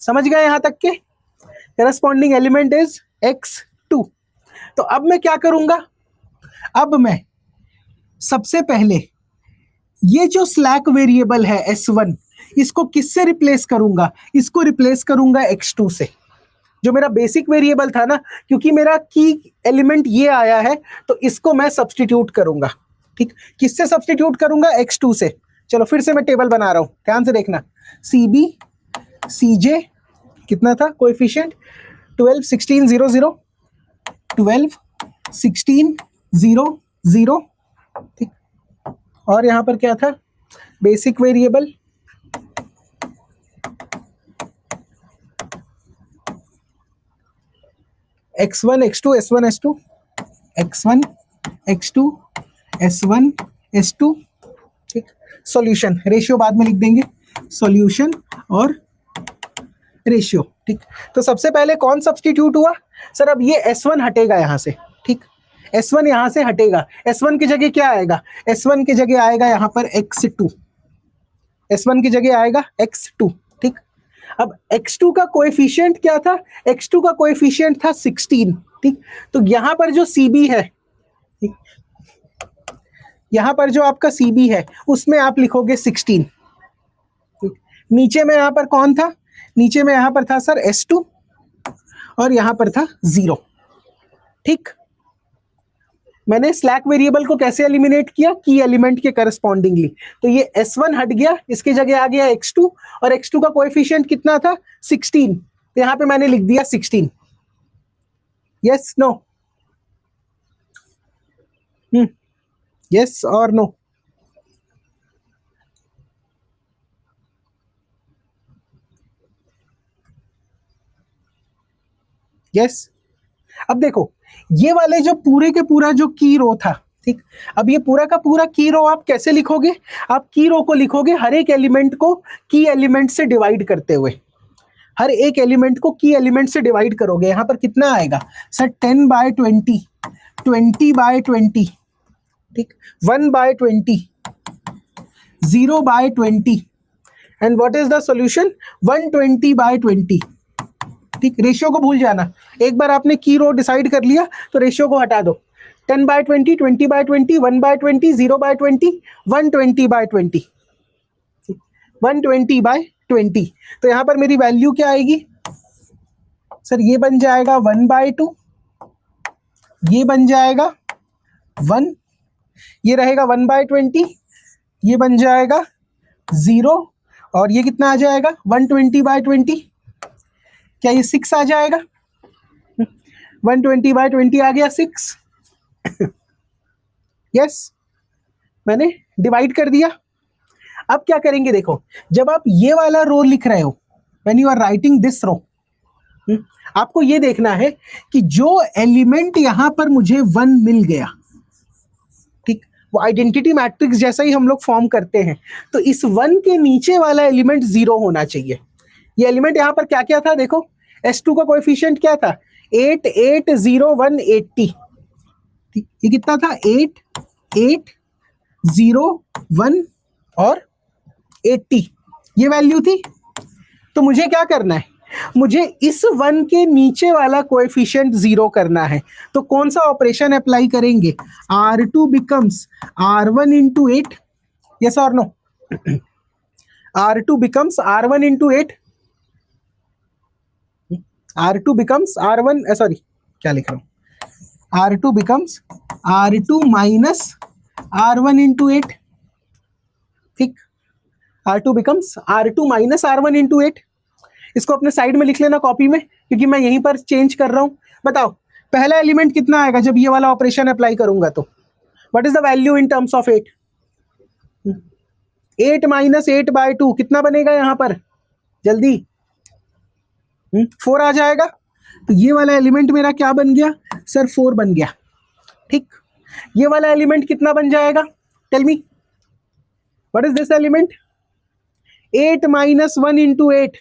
समझ गए यहां तक के? Corresponding element is x2। तो अब मैं क्या करूंगा, अब मैं सबसे पहले ये जो स्लैक वेरिएबल है s1, इसको किससे रिप्लेस करूंगा? इसको रिप्लेस करूंगा x2 से, जो मेरा बेसिक वेरिएबल था ना, क्योंकि मेरा की एलिमेंट ये आया है तो इसको मैं सब्सटीट्यूट करूंगा। ठीक, किससे सब्सटीट्यूट करूंगा? x2 से। चलो फिर से मैं टेबल बना रहा हूं, ध्यान से देखना। CB CJ कितना था कोएफिशिएंट? 12 16 0 0, 12 16 0 0। ठीक, और यहां पर क्या था? Basic variable x1 x2 s1 s2, x1 x2 s1 s2। ठीक, सॉल्यूशन, रेशियो बाद में लिख देंगे, सॉल्यूशन और रेशियो। ठीक, तो सबसे पहले कौन सब्स्टिट्यूट हुआ? सर अब ये s1 हटेगा यहां से। ठीक, S1 यहां से हटेगा, S1 की जगह क्या आएगा, S1 की जगह आएगा यहां पर x2, S1 की जगह आएगा x2। ठीक, अब x2 का कोएफिशिएंट क्या था, x2 का कोएफिशिएंट था 16। ठीक, तो यहां पर जो CB है, ठीक, यहां पर जो आपका CB है उसमें आप लिखोगे 16। ठीक, नीचे में यहां पर कौन था, नीचे में यहां पर था सर S2 और यहां पर था 0। ठीक, मैंने स्लैक वेरिएबल को कैसे एलिमिनेट किया, की एलिमेंट के करस्पॉन्डिंगली। तो ये S1 हट गया, इसके जगह आ गया x2 और x2 का कोएफिशिएंट कितना था 16, तो यहां पे मैंने लिख दिया 16। यस नो, यस और नो, यस। अब देखो ये वाले जो पूरे के पूरा जो की रो था, ठीक, अब ये पूरा का पूरा की रो आप कैसे लिखोगे, आप की रो को लिखोगे हर एक एलिमेंट को की एलिमेंट से डिवाइड करते हुए, हर एक एलिमेंट को की एलिमेंट से डिवाइड करोगे। यहां पर कितना आएगा सर 10/20, 20/20, ठीक, 1/20, 0/20 and what is the solution 120/20। ठीक, रेशियो को भूल जाना, एक बार आपने की रो डिसाइड कर लिया तो रेशियो को हटा दो। 10/20, 20/20, 1/20, 0/20, 120/20, 120/20। तो यहां पर मेरी वैल्यू क्या आएगी सर, ये बन जाएगा 1/2, ये बन जाएगा 1, ये रहेगा 1/20, ये बन जाएगा 0 और ये कितना आ जाएगा 120/20, क्या ये 6 आ जाएगा, 120/20 आ गया 6। यस, मैंने डिवाइड कर दिया। अब क्या करेंगे, देखो जब आप ये वाला रो लिख रहे हो, when you are writing this row, आपको ये देखना है कि जो एलिमेंट यहां पर मुझे 1 मिल गया, ठीक, वो आइडेंटिटी मैट्रिक्स जैसा ही हम लोग फॉर्म करते हैं, तो इस 1 के नीचे वाला एलिमेंट 0 होना चाहिए। ये एलिमेंट यहां पर क्या क्या था, देखो S2 का कोएफिशिएंट क्या था 8, 8, 0, 1, 80। ठीक, ये कितना था 8, 8, 0, 1 और 80, ये वैल्यू थी। तो मुझे क्या करना है, मुझे इस 1 के नीचे वाला कोएफिशिएंट 0 करना है। तो कौन सा ऑपरेशन अप्लाई करेंगे, R2 becomes R1 into 8, yes और no, R2 becomes R1 into 8, R2 becomes R1, sorry क्या लिख रहा हूं, R2 becomes R2 minus R1 into 8। ठीक, R2 becomes R2 minus R1 into 8। इसको अपने साइड में लिख लेना कॉपी में, क्योंकि मैं यहीं पर चेंज कर रहा हूं। बताओ पहला एलिमेंट कितना आएगा जब ये वाला ऑपरेशन अप्लाई करूंगा, तो what is the value in terms of 8, 8 minus 8/2 कितना बनेगा यहां पर, जल्दी 4 आ जाएगा। तो ये वाला एलिमेंट मेरा क्या बन गया सर, 4 बन गया। ठीक, ये वाला एलिमेंट कितना बन जाएगा, tell me what is this element, 8 minus 1 into 8,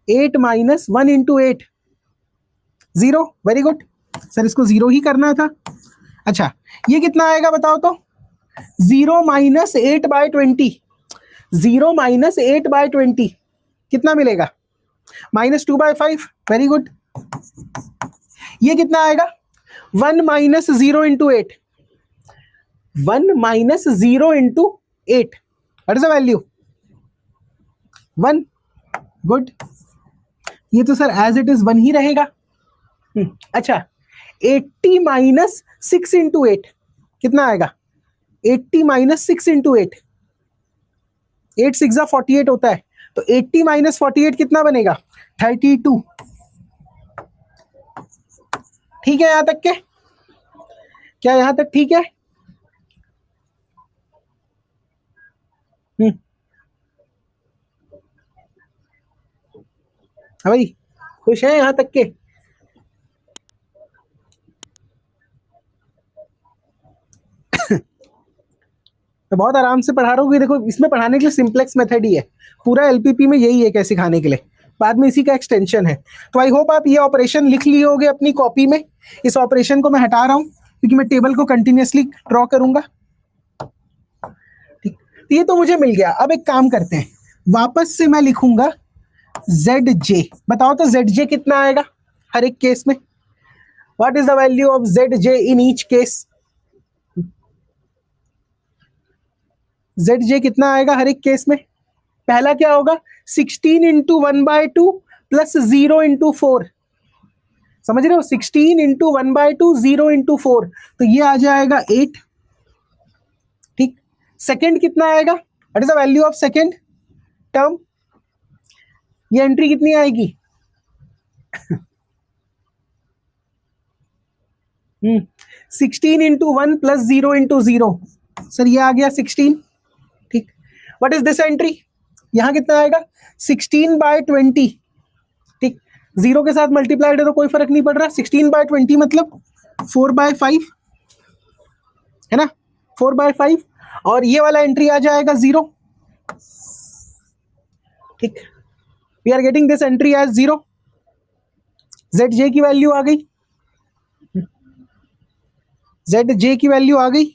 8 minus 1 into 8, 0। Very good sir, इसको 0 ही करना था। अच्छा, ये कितना आएगा बताओ तो, 0 माइनस 8/20, 0 माइनस 8/20 कितना मिलेगा, -2/5। वेरी गुड, ये कितना आएगा 1 minus 0 into 8, 1 minus 0 into 8, what is the value 1। Good, ये तो सर एज इट इज 1 ही रहेगा। अच्छा, 80 माइनस 6 इंटू 8 कितना आएगा, 80 माइनस 6 इंटू 8, 8 6 48 होता है, तो 80 माइनस 48 कितना बनेगा 32। ठीक है यहां तक के, क्या यहां तक ठीक है, हाँ भाई, खुश है यहां तक के, तो बहुत आराम से पढ़ा रहा हूँ। देखो इसमें पढ़ाने के लिए सिंप्लेक्स मेथड ही है, पूरा एलपीपी में यही है क्या सिखाने के लिए, बाद में इसी का एक्सटेंशन है। तो आई होप आप ये ऑपरेशन लिख लिए होगे अपनी कॉपी में। इस ऑपरेशन को मैं हटा रहा हूं क्योंकि मैं टेबल को कंटिन्यूअसली ड्रॉ करूंगा। ठीक, तो ये तो मुझे मिल गया। अब एक काम करते हैं, वापस से मैं लिखूंगा ZJ। बताओ तो ZJ कितना आएगा हर एक केस में? What is the value of ZJ in each case? ZJ कितना आएगा हर एक केस में? पहला क्या होगा? 16 इंटू 1/2 प्लस 0 इंटू 4। समझ रहे हो? 16 इंटू 1/2 0 इंटू 4, तो ये आ जाएगा 8। ठीक, सेकेंड कितना आएगा? What is the value of second term? ये एंट्री कितनी आएगी? 16 इंटू 1 प्लस 0 इंटू 0। सर ये आ गया 16। ठीक, व्हाट इज दिस एंट्री? यहां कितना आएगा? 16/20। ठीक, 0 के साथ मल्टीप्लाइड है तो कोई फर्क नहीं पड़ रहा। 16/20 मतलब 4/5 है ना, 4/5। और ये वाला एंट्री आ जाएगा 0। ठीक, we are getting this entry as 0। ZJ की वैल्यू आ गई, ZJ की वैल्यू आ गई।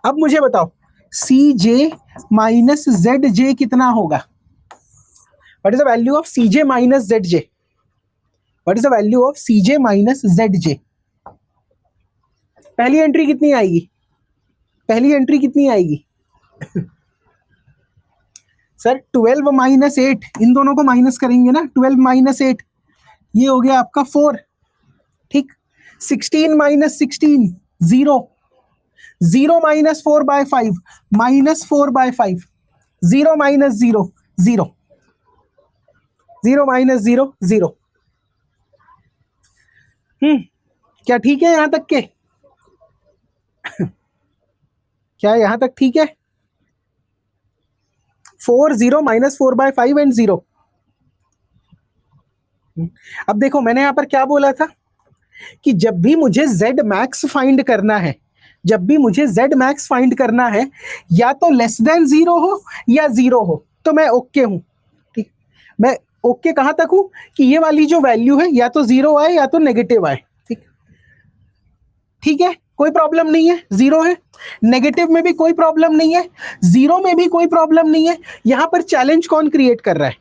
अब मुझे बताओ CJ माइनस ZJ कितना होगा? What is the value of CJ minus ZJ? What is the value of CJ minus ZJ? पहली एंट्री कितनी आएगी? पहली एंट्री कितनी आएगी? सर 12 माइनस 8, इन दोनों को माइनस करेंगे ना। 12 माइनस 8 ये हो गया आपका 4। ठीक, 16 minus 16 0, 0 minus 4/5 minus 4/5, 0 minus 0 0, 0 minus 0 0। क्या ठीक है यहां तक के? क्या यहां तक ठीक है? 4 0 माइनस 4/5 एंड 0। अब देखो मैंने यहां पर क्या बोला था कि जब भी मुझे Z मैक्स फाइंड करना है, जब भी मुझे Z मैक्स फाइंड करना है, या तो लेस देन 0 हो या 0 हो, तो मैं ओके हूं। ठीक, मैं ओके कहां तक हूं कि ये वाली जो वैल्यू है या तो 0 आए या तो नेगेटिव आए। ठीक, ठीक है, कोई प्रॉब्लम नहीं है। 0 है, नेगेटिव में भी कोई प्रॉब्लम नहीं है, 0 में भी कोई प्रॉब्लम नहीं है। यहां पर चैलेंज कौन क्रिएट कर रहा है?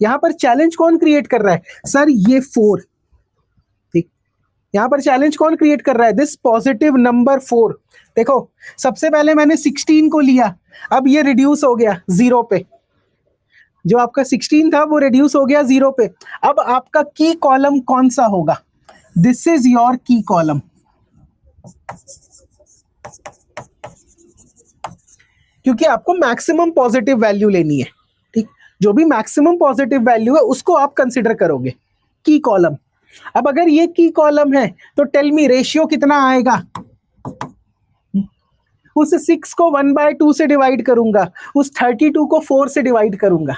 यहां पर चैलेंज कौन क्रिएट कर रहा है? सर ये 4। ठीक, यहां पर चैलेंज कौन क्रिएट कर रहा है? This positive number 4। देखो सबसे पहले मैंने 16 को लिया, अब ये रिड्यूस हो गया 0 पे। जो आपका 16 था वो रिड्यूस हो गया 0 पे। अब आपका की कॉलम कौन सा होगा? दिस इज योर की कॉलम। क्योंकि आपको मैक्सिमम पॉजिटिव वैल्यू लेनी है। ठीक, जो भी मैक्सिमम पॉजिटिव वैल्यू है उसको आप कंसिडर करोगे की कॉलम। अब अगर ये की कॉलम है तो टेल मी रेशियो कितना आएगा? उस 6 को 1/2 से डिवाइड करूंगा, उस 32 को 4 से डिवाइड करूंगा,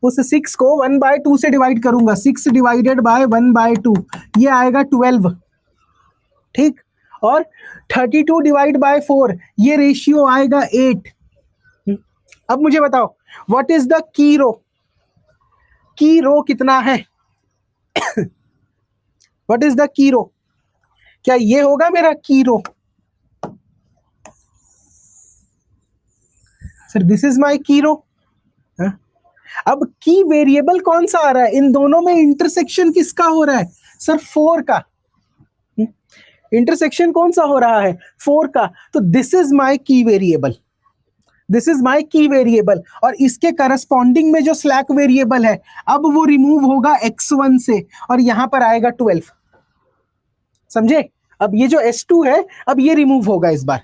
उस 6 को 1/2 से डिवाइड करूंगा। 6 डिवाइडेड बाय 1/2 ये आएगा 12। ठीक, और 32 डिवाइड बाय 4 ये रेशियो आएगा 8। अब मुझे बताओ व्हाट इज द की रो? की रो कितना है? व्हाट इज द की रो? क्या ये होगा मेरा की रो? सर दिस इज माय की रो। अब की वेरिएबल कौन सा आ रहा है? इन दोनों में इंटरसेक्शन किसका हो रहा है? सर 4 का। इंटरसेक्शन कौन सा हो रहा है? 4 का। तो दिस इज माय की वेरिएबल, दिस इज माय की वेरिएबल। और इसके करस्पॉन्डिंग में जो स्लैक वेरिएबल है अब वो रिमूव होगा x1 से और यहां पर आएगा 12। समझे? अब ये जो s2 है अब ये रिमूव होगा इस बार,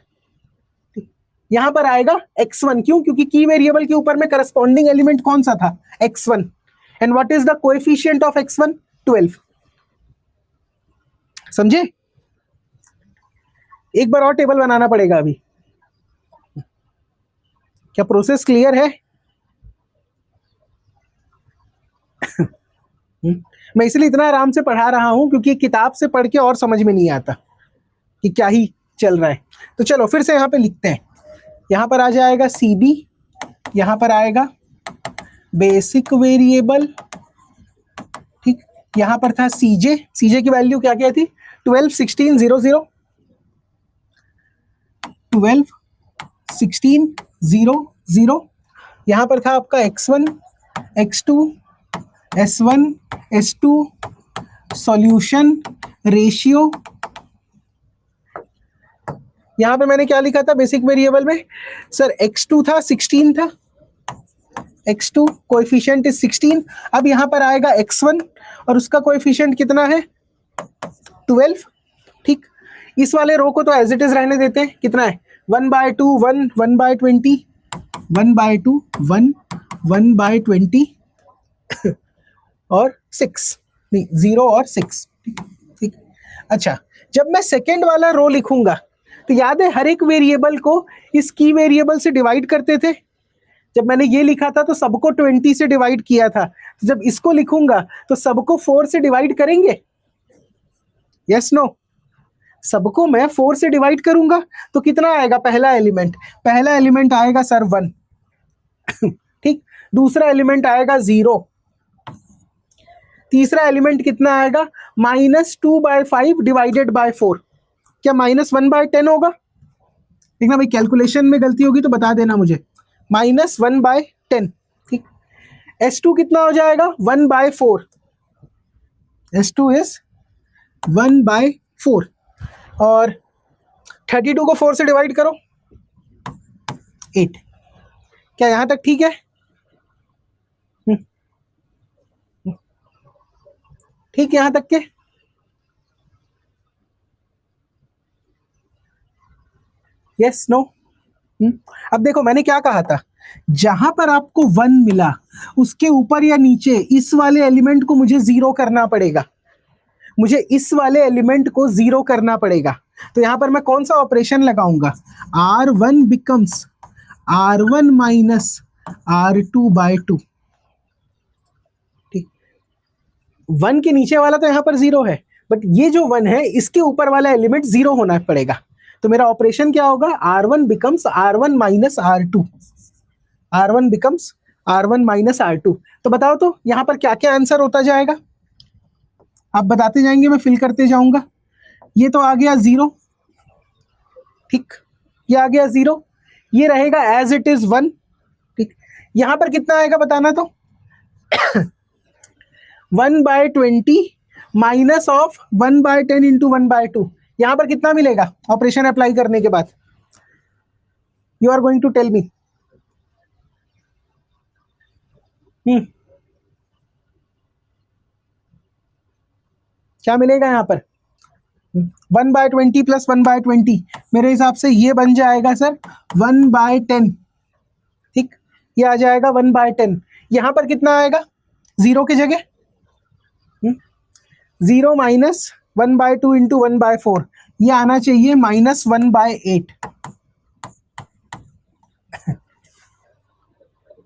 यहां पर आएगा x1। क्यों? क्योंकि की वेरिएबल के ऊपर में करस्पॉन्डिंग एलिमेंट कौन सा था? x1। And what is the coefficient of x1? 12। समझे? एक बार और टेबल बनाना पड़ेगा अभी। क्या प्रोसेस क्लियर है? मैं इसलिए इतना आराम से पढ़ा रहा हूं क्योंकि किताब से पढ़ के और समझ में नहीं आता कि क्या ही चल रहा है। तो चलो फिर से यहां पे लिखते हैं। यहां पर आ जाएगा CB यहां पर आएगा बेसिक वेरिएबल, ठीक। यहां पर था सीजे, सीजे की वैल्यू क्या क्या थी, 12 16 00, 12 16 00। यहां पर था आपका x1 x2 s1 s2, solution, ratio. यहां पे मैंने क्या लिखा था बेसिक वेरिएबल में सर, x2 था 16 था, x2 कोएफिशिएंट इज 16। अब यहां पर आएगा x1 और उसका कोएफिशिएंट कितना है 12, ठीक। इस वाले रो को तो एज इट इज रहने देते हैं, कितना है 1/2 1 1/20 1/2 1 1/20 और 6, नहीं 0 और 6, ठीक। अच्छा, जब मैं सेकेंड वाला रो लिखूंगा तो याद है हर एक वेरिएबल को इस की वेरिएबल से डिवाइड करते थे। जब मैंने ये लिखा था तो सबको 20 से डिवाइड किया था, तो जब इसको लिखूंगा तो सबको 4 से डिवाइड करेंगे, यस नो। सबको मैं 4 से डिवाइड करूंगा तो कितना आएगा, पहला एलिमेंट आएगा सर 1, ठीक। दूसरा एलिमेंट आएगा 0, तीसरा एलिमेंट कितना आएगा -2/5 डिवाइडेड बाय 4। क्या -1/10 होगा? देखना भाई कैलकुलेशन में गलती होगी तो बता देना मुझे। -1/10, ठीक। S2 कितना हो जाएगा 1/4, S2 इज 1/4। और 32 को 4 से डिवाइड करो 8। क्या यहां तक ठीक है? ठीक, यहां तक के? Yes no? अब देखो मैंने क्या कहा था, जहां पर आपको 1 मिला उसके ऊपर या नीचे इस वाले एलिमेंट को मुझे 0 करना पड़ेगा, मुझे इस वाले एलिमेंट को 0 करना पड़ेगा। तो यहां पर मैं कौन सा ऑपरेशन लगाऊंगा, R1 becomes R1 minus R2/2, ठीक। 1 के नीचे वाला तो यहां पर 0 है, बट ये जो 1 है इसके ऊपर वाला एलिमेंट 0 होना पड़ेगा। तो मेरा ऑपरेशन क्या होगा, R1 becomes R1 minus R2, R1 becomes R1 minus R2। तो बताओ तो यहां पर क्या क्या आंसर होता जाएगा, आप बताते जाएंगे मैं फिल करते जाऊंगा। ये तो आ गया 0, ठीक। ये आ गया 0, ये रहेगा एज इट इज 1, ठीक। यहां पर कितना आएगा बताना तो 1/20 माइनस ऑफ 1/10 इंटू 1/2। यहां पर कितना मिलेगा ऑपरेशन अप्लाई करने के बाद, you are going to tell me. क्या मिलेगा यहां पर 1/20 प्लस 1/20, मेरे हिसाब से ये बन जाएगा सर 1/10, ठीक। ये आ जाएगा 1/10। यहां पर कितना आएगा 0 की जगह 0 माइनस 1/2 इंटू 1/4, ये आना चाहिए -1/8।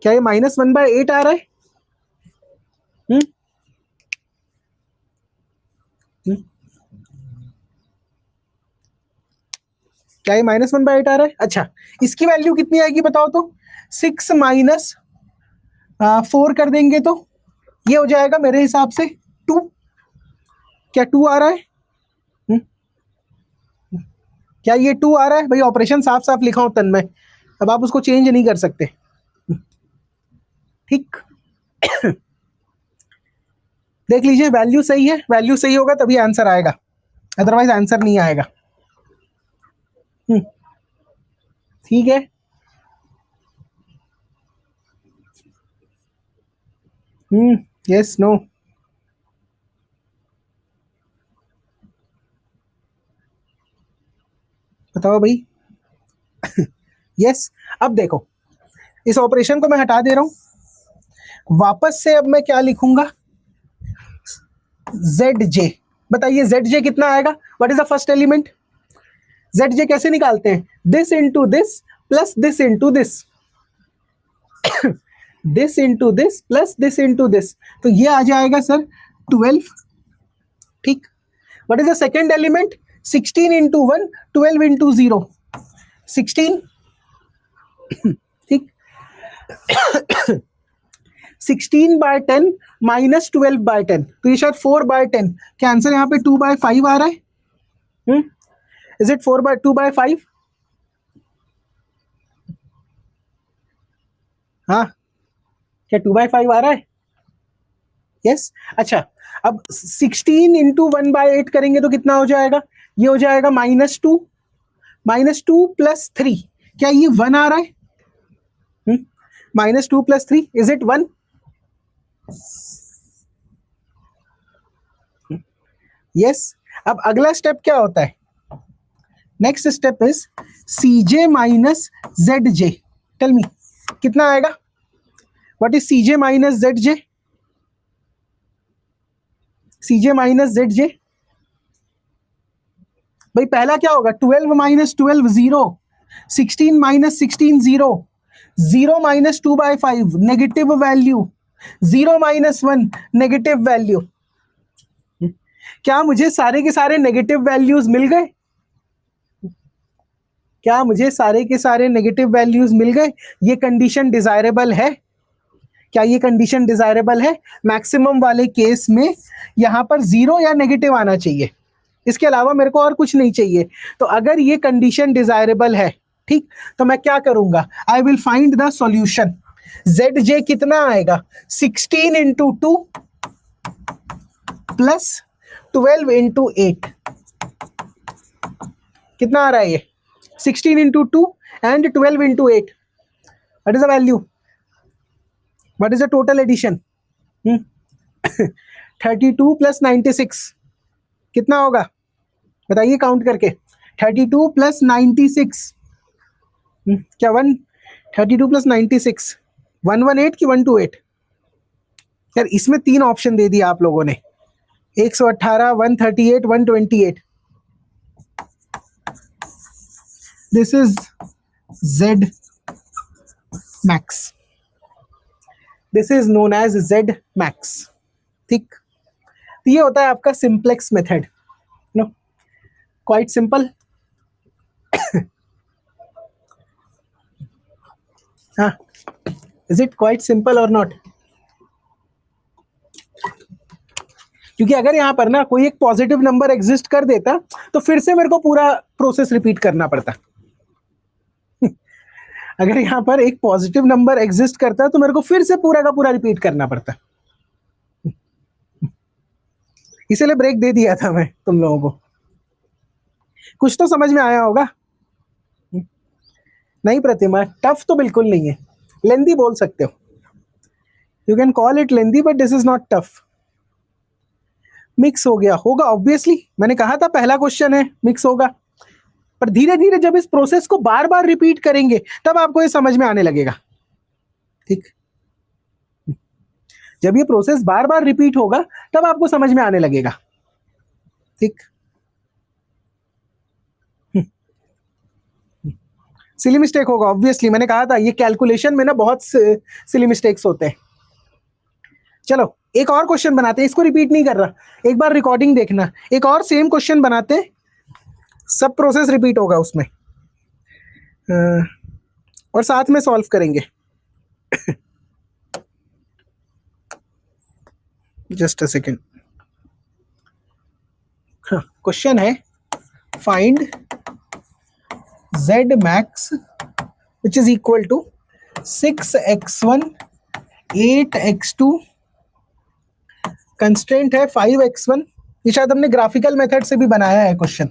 क्या ये -1/8 आ रहा है? क्या ये -1/8 आ रहा है? अच्छा, इसकी वैल्यू कितनी आएगी बताओ तो, 6 माइनस 4 कर देंगे तो ये हो जाएगा मेरे हिसाब से 2। क्या 2 आ रहा है? क्या ये 2 आ रहा है? भाई ऑपरेशन साफ साफ लिखा हो तन में, अब आप उसको चेंज नहीं कर सकते, ठीक। देख लीजिए वैल्यू सही है, वैल्यू सही होगा तभी आंसर आएगा, अदरवाइज आंसर नहीं आएगा, ठीक है। Yes no? बताओ भाई। यस। अब देखो इस ऑपरेशन को मैं हटा दे रहा हूं, वापस से अब मैं क्या लिखूंगा ZJ। बताइए ZJ कितना आएगा, what is the first element? ZJ कैसे निकालते हैं, this into this plus this into this, this into this plus this into this, तो ये आ जाएगा सर 12, ठीक। What is the second element, 16 into 1 12 into 0 16, ठीक। 16/10 माइनस 12/10, तो ये शायद 4/10। क्या आंसर यहाँ पे 2/5 आ रहा है? Is it 2/5? हाँ, क्या 2/5 आ रहा है? यस। अच्छा, अब 16 इंटू 1/8 करेंगे तो कितना हो जाएगा? ये हो जाएगा -2, -2 + 3। क्या ये 1 आ रहा है? -2 + 3, इज इट 1? यस। अब अगला स्टेप क्या होता है? Next step is CJ minus ZJ। Tell me, कितना आएगा? What is CJ minus ZJ? CJ minus ZJ, भाई पहला क्या होगा? 12 minus 12 0, 16 minus 16 0, 0 minus 2/5 negative value, 0 minus 1 negative value. क्या मुझे सारे के सारे नेगेटिव वैल्यूज मिल गए? क्या मुझे सारे के सारे नेगेटिव वैल्यूज मिल गए? ये कंडीशन डिजायरेबल है? क्या ये कंडीशन डिजायरेबल है? मैक्सिमम वाले केस में यहां पर 0 या नेगेटिव आना चाहिए, इसके अलावा मेरे को और कुछ नहीं चाहिए। तो अगर ये कंडीशन डिजायरेबल है, ठीक, तो मैं क्या करूंगा? I will find the solution. ZJ कितना आएगा? 16 इंटू 2 प्लस 12 इंटू 8। कितना आ रहा है ये? 16 into 2 and 12 into 8। What is the value? What is the total addition? 32 + 96 कितना होगा? बताइए काउंट करके। 32 + 96, क्या 32 + 96 118 की 128? यार इसमें 3 ऑप्शन दे दिया आप लोगों ने, 118, 138, 128। This is Z max, this is known as Z max। ठीक, तो ये होता है आपका simplex method. No, quite simple. हाँ, इज इट क्वाइट सिंपल और नॉट? क्योंकि अगर यहाँ पर ना कोई एक पॉजिटिव नंबर एग्जिस्ट कर देता तो फिर से मेरे को पूरा प्रोसेस रिपीट करना पड़ता। अगर यहाँ पर एक पॉजिटिव नंबर एग्जिस्ट करता तो मेरे को फिर से पूरा का पूरा रिपीट करना पड़ता। इसीलिए ब्रेक दे दिया था मैं तुम लोगों को। कुछ तो समझ में आया होगा। नहीं प्रतिमा, टफ तो बिल्कुल नहीं है, लेंदी बोल सकते हो, you can call it lengthy, but this is not tough. Mix हो गया होगा ऑब्वियसली, मैंने कहा था पहला क्वेश्चन है, मिक्स होगा। पर धीरे धीरे जब इस प्रोसेस को बार बार रिपीट करेंगे तब आपको ये समझ में आने लगेगा। ठीक, जब ये प्रोसेस बार बार रिपीट होगा तब आपको समझ में आने लगेगा। ठीक, सिली मिस्टेक होगा ऑब्वियसली, मैंने कहा था ये कैलकुलेशन में ना बहुत सिली मिस्टेक्स होते हैं। चलो एक और क्वेश्चन बनाते हैं, इसको रिपीट नहीं कर रहा, एक बार रिकॉर्डिंग देखना। एक और सेम क्वेश्चन बनाते हैं, सब प्रोसेस रिपीट होगा उसमें, और साथ में सॉल्व करेंगे। Just a second. हाँ, क्वेश्चन है find Z max which is equal to 6x1 8x2, constraint है 5x1। ये शायद हमने ग्राफिकल मेथड से भी बनाया है question.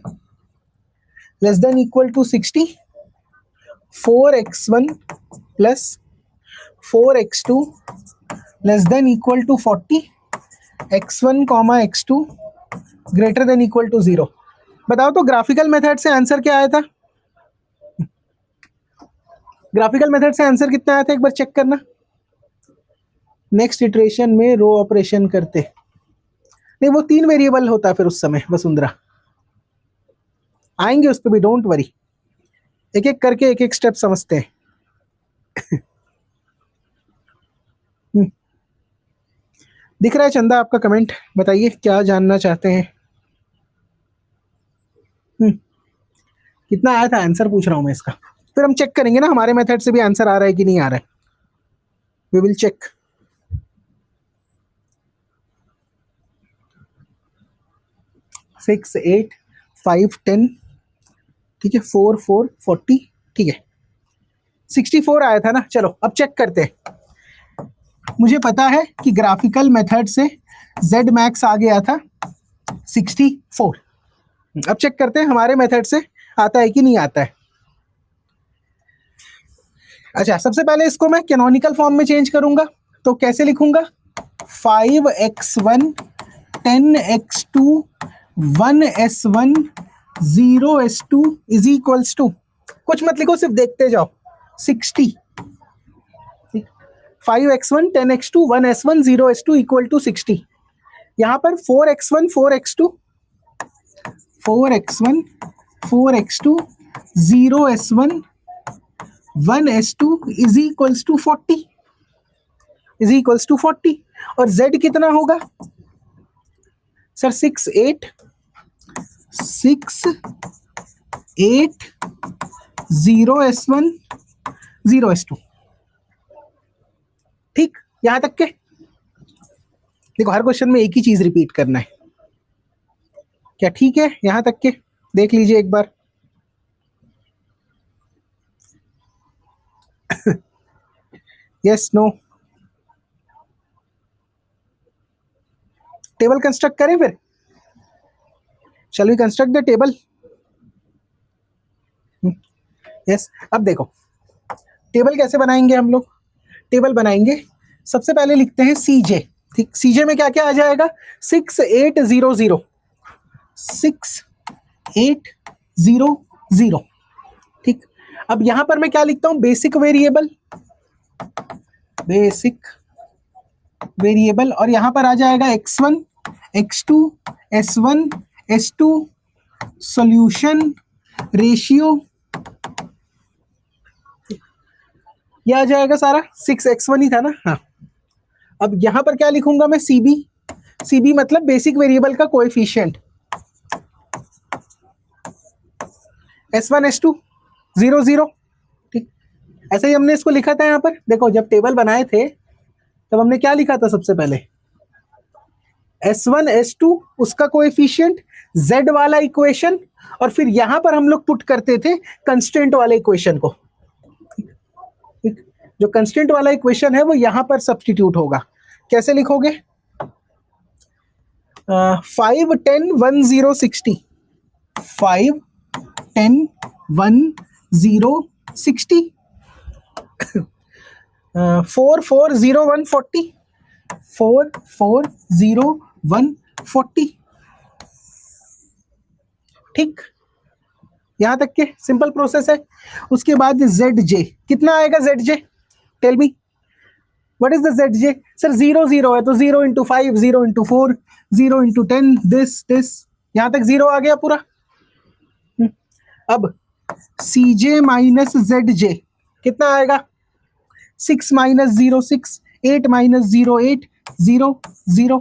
Less than equal to 60, 4x1 plus 4x2 less than equal to 40, x1 comma x2 greater than equal to 0। बताओ तो ग्राफिकल मेथड से आंसर क्या आया था? ग्राफिकल मेथड से आंसर कितना आया था एक बार चेक करना। नेक्स्ट इटरेशन में रो ऑपरेशन करते नहीं, वो 3 वेरिएबल होता है फिर उस समय वसुंधरा, आएंगे उस पर भी, डोंट वरी। एक एक करके एक एक स्टेप समझते हैं। दिख रहा है चंदा आपका कमेंट, बताइए क्या जानना चाहते हैं। कितना आया था आंसर पूछ रहा हूं मैं इसका, फिर हम चेक करेंगे ना हमारे मेथड से भी आंसर आ रहा है कि नहीं आ रहा है। We will check. सिक्स, 8, 5, 10, ठीक है, 4, 4, 40, ठीक है, 64 आया था ना। चलो अब चेक करते हैं। मुझे पता है कि ग्राफिकल मेथड से Z मैक्स आ गया था 64। अब चेक करते हैं हमारे मेथड से आता है कि नहीं आता है। अच्छा, सबसे पहले इसको मैं कैनोनिकल फॉर्म में चेंज करूंगा, तो कैसे लिखूंगा? 5x1 10x2 1s1 0s2 is equals to, कुछ मत लिखो, सिर्फ देखते जाओ, 60। 5x1 10x2 1s1 0s2 equal to 60। यहां पर 4x1 4x2 4x1 4x2 0s1 1s2 is equals to 40, is equals to 40। और z कितना होगा सर? 6 8 0s1 0s2, ठीक। यहां तक के देखो, हर क्वेश्चन में एक ही चीज रिपीट करना है, क्या ठीक है? यहां तक के देख लीजिए एक बार। Yes, no? टेबल कंस्ट्रक्ट करें फिर? Shall we construct the table? Yes. अब देखो टेबल कैसे बनाएंगे हम लोग। टेबल बनाएंगे, सबसे पहले लिखते हैं CJ, ठीक। CJ में क्या क्या आ जाएगा? 6 8 0 0 6 8 0 0, ठीक। अब यहां पर मैं क्या लिखता हूं? बेसिक वेरिएबल, बेसिक वेरिएबल, और यहां पर आ जाएगा x1 x2 s1 s2 solution ratio, यह आ जाएगा सारा। 6x1 ही था ना? हाँ। अब यहां पर क्या लिखूंगा मैं? CB, CB मतलब बेसिक वेरिएबल का कोएफिशिएंट, s1 s2 0 0, ठीक। ऐसे ही हमने इसको लिखा था। यहां पर देखो, जब टेबल बनाए थे तब हमने क्या लिखा था? सबसे पहले s1 s2 उसका कोएफिशिएंट, z वाला इक्वेशन, और फिर यहां पर हम लोग पुट करते थे कंस्टेंट वाले इक्वेशन को, ठीक। जो कंस्टेंट वाला इक्वेशन है वो यहां पर सब्स्टिट्यूट होगा। कैसे लिखोगे? 5 10 1 0 60, 5 10 1 0 60, 4 4 0 1 40, 4 4 0 1 40, ठीक। यहां तक के सिंपल प्रोसेस है। उसके बाद ZJ कितना आएगा? ZJ tell me, what is the ZJ? Sir 0 0 है तो 0 इंटू 5 0 इंटू 4 0 इंटू 10 दिस, यहां तक 0 आ गया पूरा। अब CJ माइनस ZJ कितना आएगा? 6 माइनस 0 6, 8 माइनस 0 8 0 0।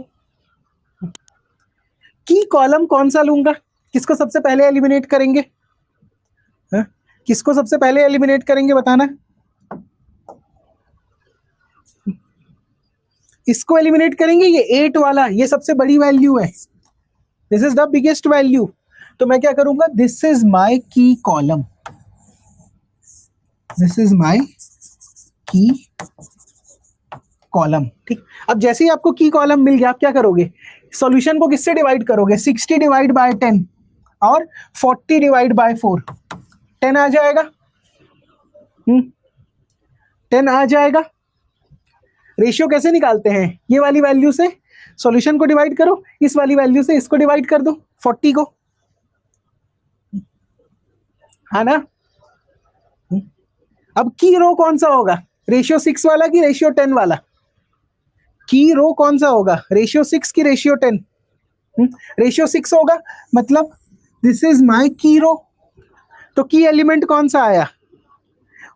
की कॉलम कौन सा लूंगा? किसको सबसे पहले एलिमिनेट करेंगे? हा? किसको सबसे पहले एलिमिनेट करेंगे बताना। इसको एलिमिनेट करेंगे, ये 8 वाला, ये सबसे बड़ी वैल्यू है, this is the biggest value. तो मैं क्या करूंगा? दिस इज माय की कॉलम, दिस इज माय की कॉलम, ठीक। अब जैसे ही आपको की कॉलम मिल गया, आप क्या करोगे? सॉल्यूशन को किससे डिवाइड करोगे? 60 डिवाइड बाय 10 और 40 डिवाइड बाय 4, 10 आ जाएगा। 10 आ जाएगा। रेशियो कैसे निकालते हैं? ये वाली वैल्यू से सॉल्यूशन को डिवाइड करो, इस वाली वैल्यू से इसको डिवाइड कर दो, 40 को, है ना। अब की रो कौन सा होगा? रेशियो 6 वाला कि रेशियो 10 वाला? की रो कौन सा होगा? रेशियो 6 की रेशियो 10? रेशियो 6 होगा, मतलब दिस इज माय की रो। तो की एलिमेंट कौन सा आया?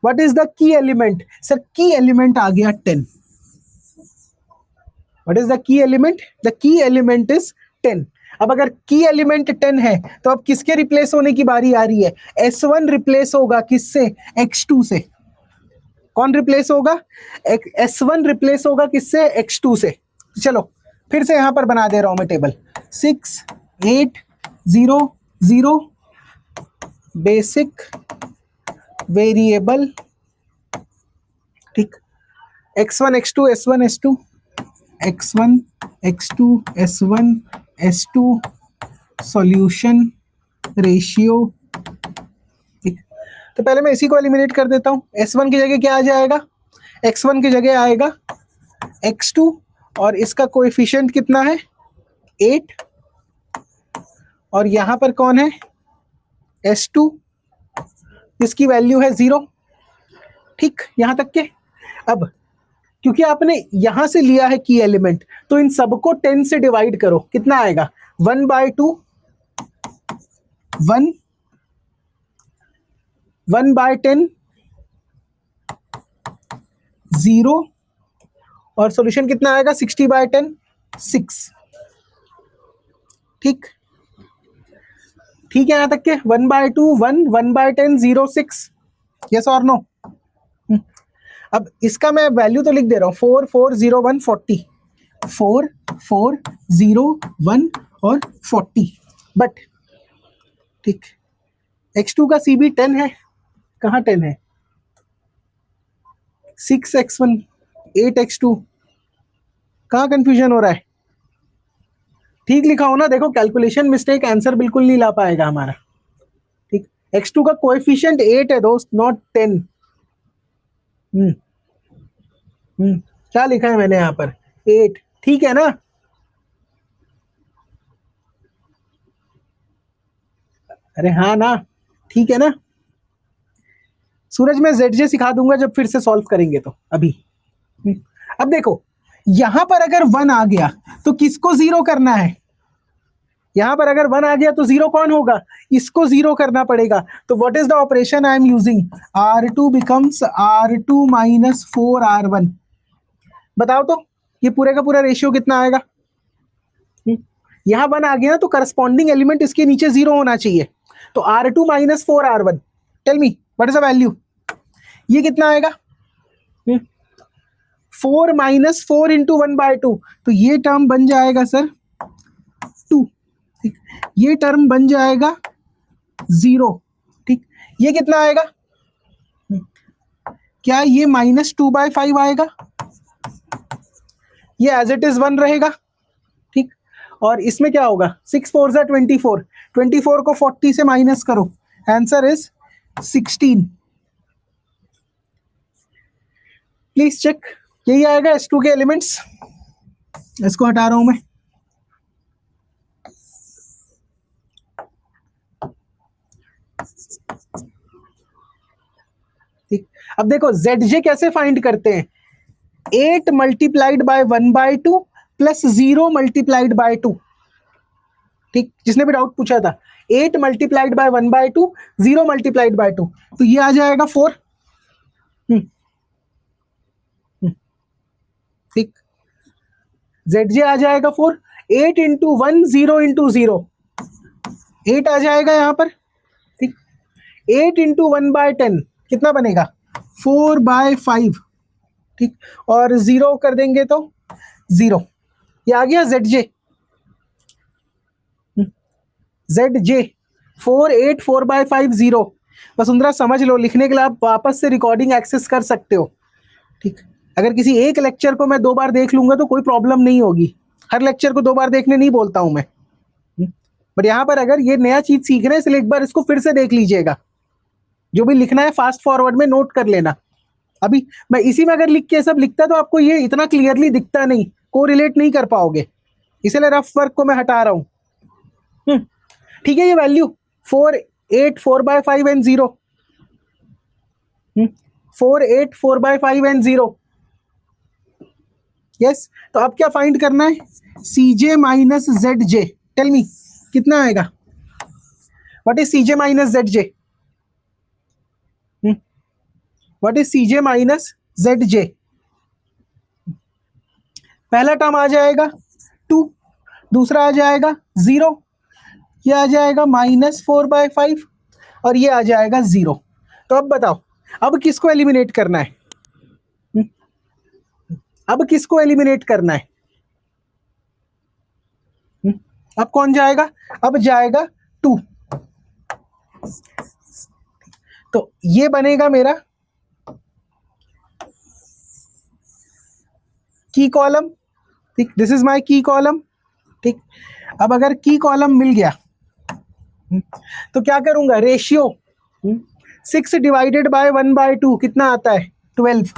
What is the key element? Sir की एलिमेंट आ गया 10। What is the key element? The key element is 10। अब अगर की एलिमेंट 10 है तो अब किसके रिप्लेस होने की बारी आ रही है? S1 रिप्लेस होगा किससे? X2 से। कौन रिप्लेस होगा? S1 रिप्लेस होगा किससे? X2 से। चलो फिर से यहां पर बना दे रहा हूं मैं टेबल। 6 8 0 0 बेसिक वेरिएबल, ठीक, x1 x2 s1 s2 x1 x2 s1 s2 solution ratio, ठीक। तो पहले मैं इसी को एलिमिनेट कर देता हूं। s1 की जगह क्या आ जाएगा? x1 की जगह आएगा x2 और इसका कोएफिशिएंट कितना है? 8 और यहां पर कौन है? s2 जिसकी वैल्यू है 0, ठीक, यहां तक के। अब क्योंकि आपने यहां से लिया है की एलिमेंट तो इन सबको 10 से डिवाइड करो, कितना आएगा? 1/2 1 1/10 0 और सॉल्यूशन कितना आएगा? 60/10 6, ठीक, ठीक है यहां तक के। 1/2 1 1/10 0 6, यस और नो? अब इसका मैं वैल्यू तो लिख दे रहा हूं 4 4 0 1 40, 4 4 0 1 और 40, बट ठीक, x2 का CB 10 है, कहाँ 10 है? 6x1 8x2, कहाँ कंफ्यूजन हो रहा है? ठीक लिखा हो ना? देखो कैलकुलेशन मिस्टेक, आंसर बिल्कुल नहीं ला पाएगा हमारा, ठीक। x2 का कोएफिशिएंट 8 है दोस्त, नॉट 10। क्या लिखा है मैंने यहाँ पर? 8, ठीक है ना? अरे हाँ ना, ठीक है ना? सूरज मैं ZJ सिखा दूंगा जब फिर से सॉल्व करेंगे तो। अभी अब देखो यहां पर अगर 1 आ गया तो किसको 0 करना है? यहां पर अगर 1 आ गया तो 0 कौन होगा? इसको 0 करना पड़ेगा। तो what is the operation I am using? R2 becomes R2 minus 4R1। बताओ तो ये पूरे का पूरा रेशियो कितना आएगा? यहां 1 आ गया तो करस्पॉन्डिंग एलिमेंट इसके नीचे 0 होना चाहिए। तो R2 minus 4R1, tell me what is the value? ये कितना आएगा? 4 माइनस 4 इंटू 1/2, तो ये टर्म बन जाएगा सर 2, ठीक। ये टर्म बन जाएगा 0, ठीक। ये कितना आएगा? क्या ये -2/5 आएगा? ये एज इट इज 1 रहेगा, ठीक। और इसमें क्या होगा? 6 4 ज़ा 24, 24 को 40 से माइनस करो, आंसर इज 16। प्लीज चेक, यही आएगा S2 के एलिमेंट्स। इसको हटा रहा हूं मैं। ठीक, अब देखो ZJ कैसे फाइंड करते हैं? 8 multiplied by 1/2 plus 0 multiplied by 2, ठीक। जिसने भी डाउट पूछा था, 8 मल्टीप्लाइड बाय 1/2 0 मल्टीप्लाइड बाय 2, तो ये आ जाएगा 4, ठीक। ZJ आ जाएगा 4, 8 इंटू 1 0 इंटू 0, 8 आ जाएगा यहां पर, ठीक। 8 इंटू 1/10 कितना बनेगा? 4/5, ठीक। और 0 कर देंगे तो 0, ये आ गया ZJ। ZJ 4 8 4/5 0। वसुंधरा समझ लो, लिखने के लिए आप वापस से रिकॉर्डिंग एक्सेस कर सकते हो, ठीक। अगर किसी एक लेक्चर को मैं 2 बार देख लूंगा तो कोई प्रॉब्लम नहीं होगी, हर लेक्चर को 2 बार देखने नहीं बोलता हूं मैं, बट यहां पर अगर ये नया चीज सीख रहे हैं इसलिए एक बार इसको फिर से देख लीजिएगा। जो भी लिखना है फास्ट फॉरवर्ड में नोट कर लेना। अभी मैं इसी में अगर लिख के सब लिखता तो आपको ये इतना क्लियरली दिखता नहीं, कोरिलेट नहीं कर पाओगे, इसलिए रफ वर्क को मैं हटा रहा हूं, ठीक है। ये वैल्यू 4 8 4/5 एंड 0, 4 8 4/5 एंड 0, यस। तो अब क्या फाइंड करना है? CJ minus ZJ, tell me कितना आएगा? What is CJ minus ZJ? What is CJ minus ZJ? पहला टर्म आ जाएगा 2, दूसरा आ जाएगा 0, ये आ जाएगा -4/5 और ये आ जाएगा 0। तो अब बताओ अब किसको एलिमिनेट करना है? अब किसको एलिमिनेट करना है? अब कौन जाएगा? अब जाएगा 2। तो ये बनेगा मेरा की कॉलम, ठीक, दिस इज माय की कॉलम, ठीक। अब अगर की कॉलम मिल गया तो क्या करूंगा? रेशियो 6 डिवाइडेड बाय 1/2 कितना आता है? 12।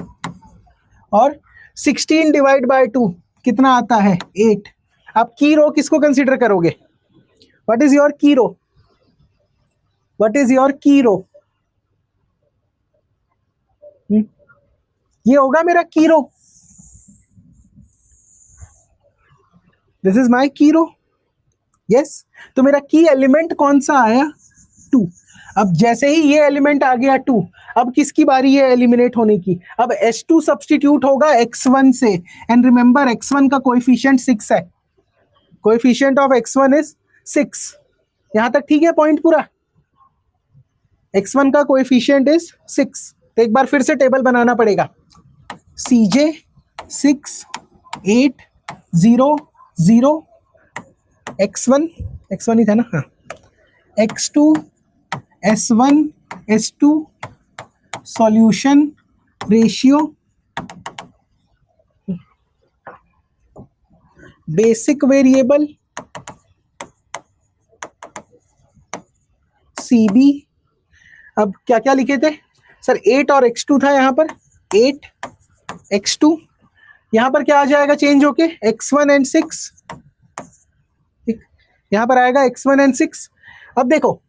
और 16 डिवाइड बाय 2 कितना आता है? 8। अब की रो किसको कंसीडर करोगे? व्हाट इज योर की रो? व्हाट इज योर की रो? ये होगा मेरा की रो, दिस इज माय की रो, यस। तो मेरा की एलिमेंट कौन सा आया? 2। अब जैसे ही ये एलिमेंट आ गया 2, अब किसकी बारी है एलिमिनेट होने की? अब S2 सब्स्टिट्यूट होगा x1 से, एंड रिमेंबर x1 का कोएफिशिएंट 6 है, कोएफिशिएंट ऑफ x1 इज 6। यहां तक ठीक है पॉइंट पूरा? x1 का कोएफिशिएंट इज 6। तो एक बार फिर से टेबल बनाना पड़ेगा। CJ 6 8 0 0 x1 ही था ना, हाँ, x2 S1 S2 solution ratio basic variable CB। अब क्या क्या लिखे थे सर? 8 और x2 था यहाँ पर, 8 x2, यहाँ पर क्या आ जाएगा चेंज होके? x1 एंड 6, ठीक, यहाँ पर आएगा x1 एंड 6। अब देखो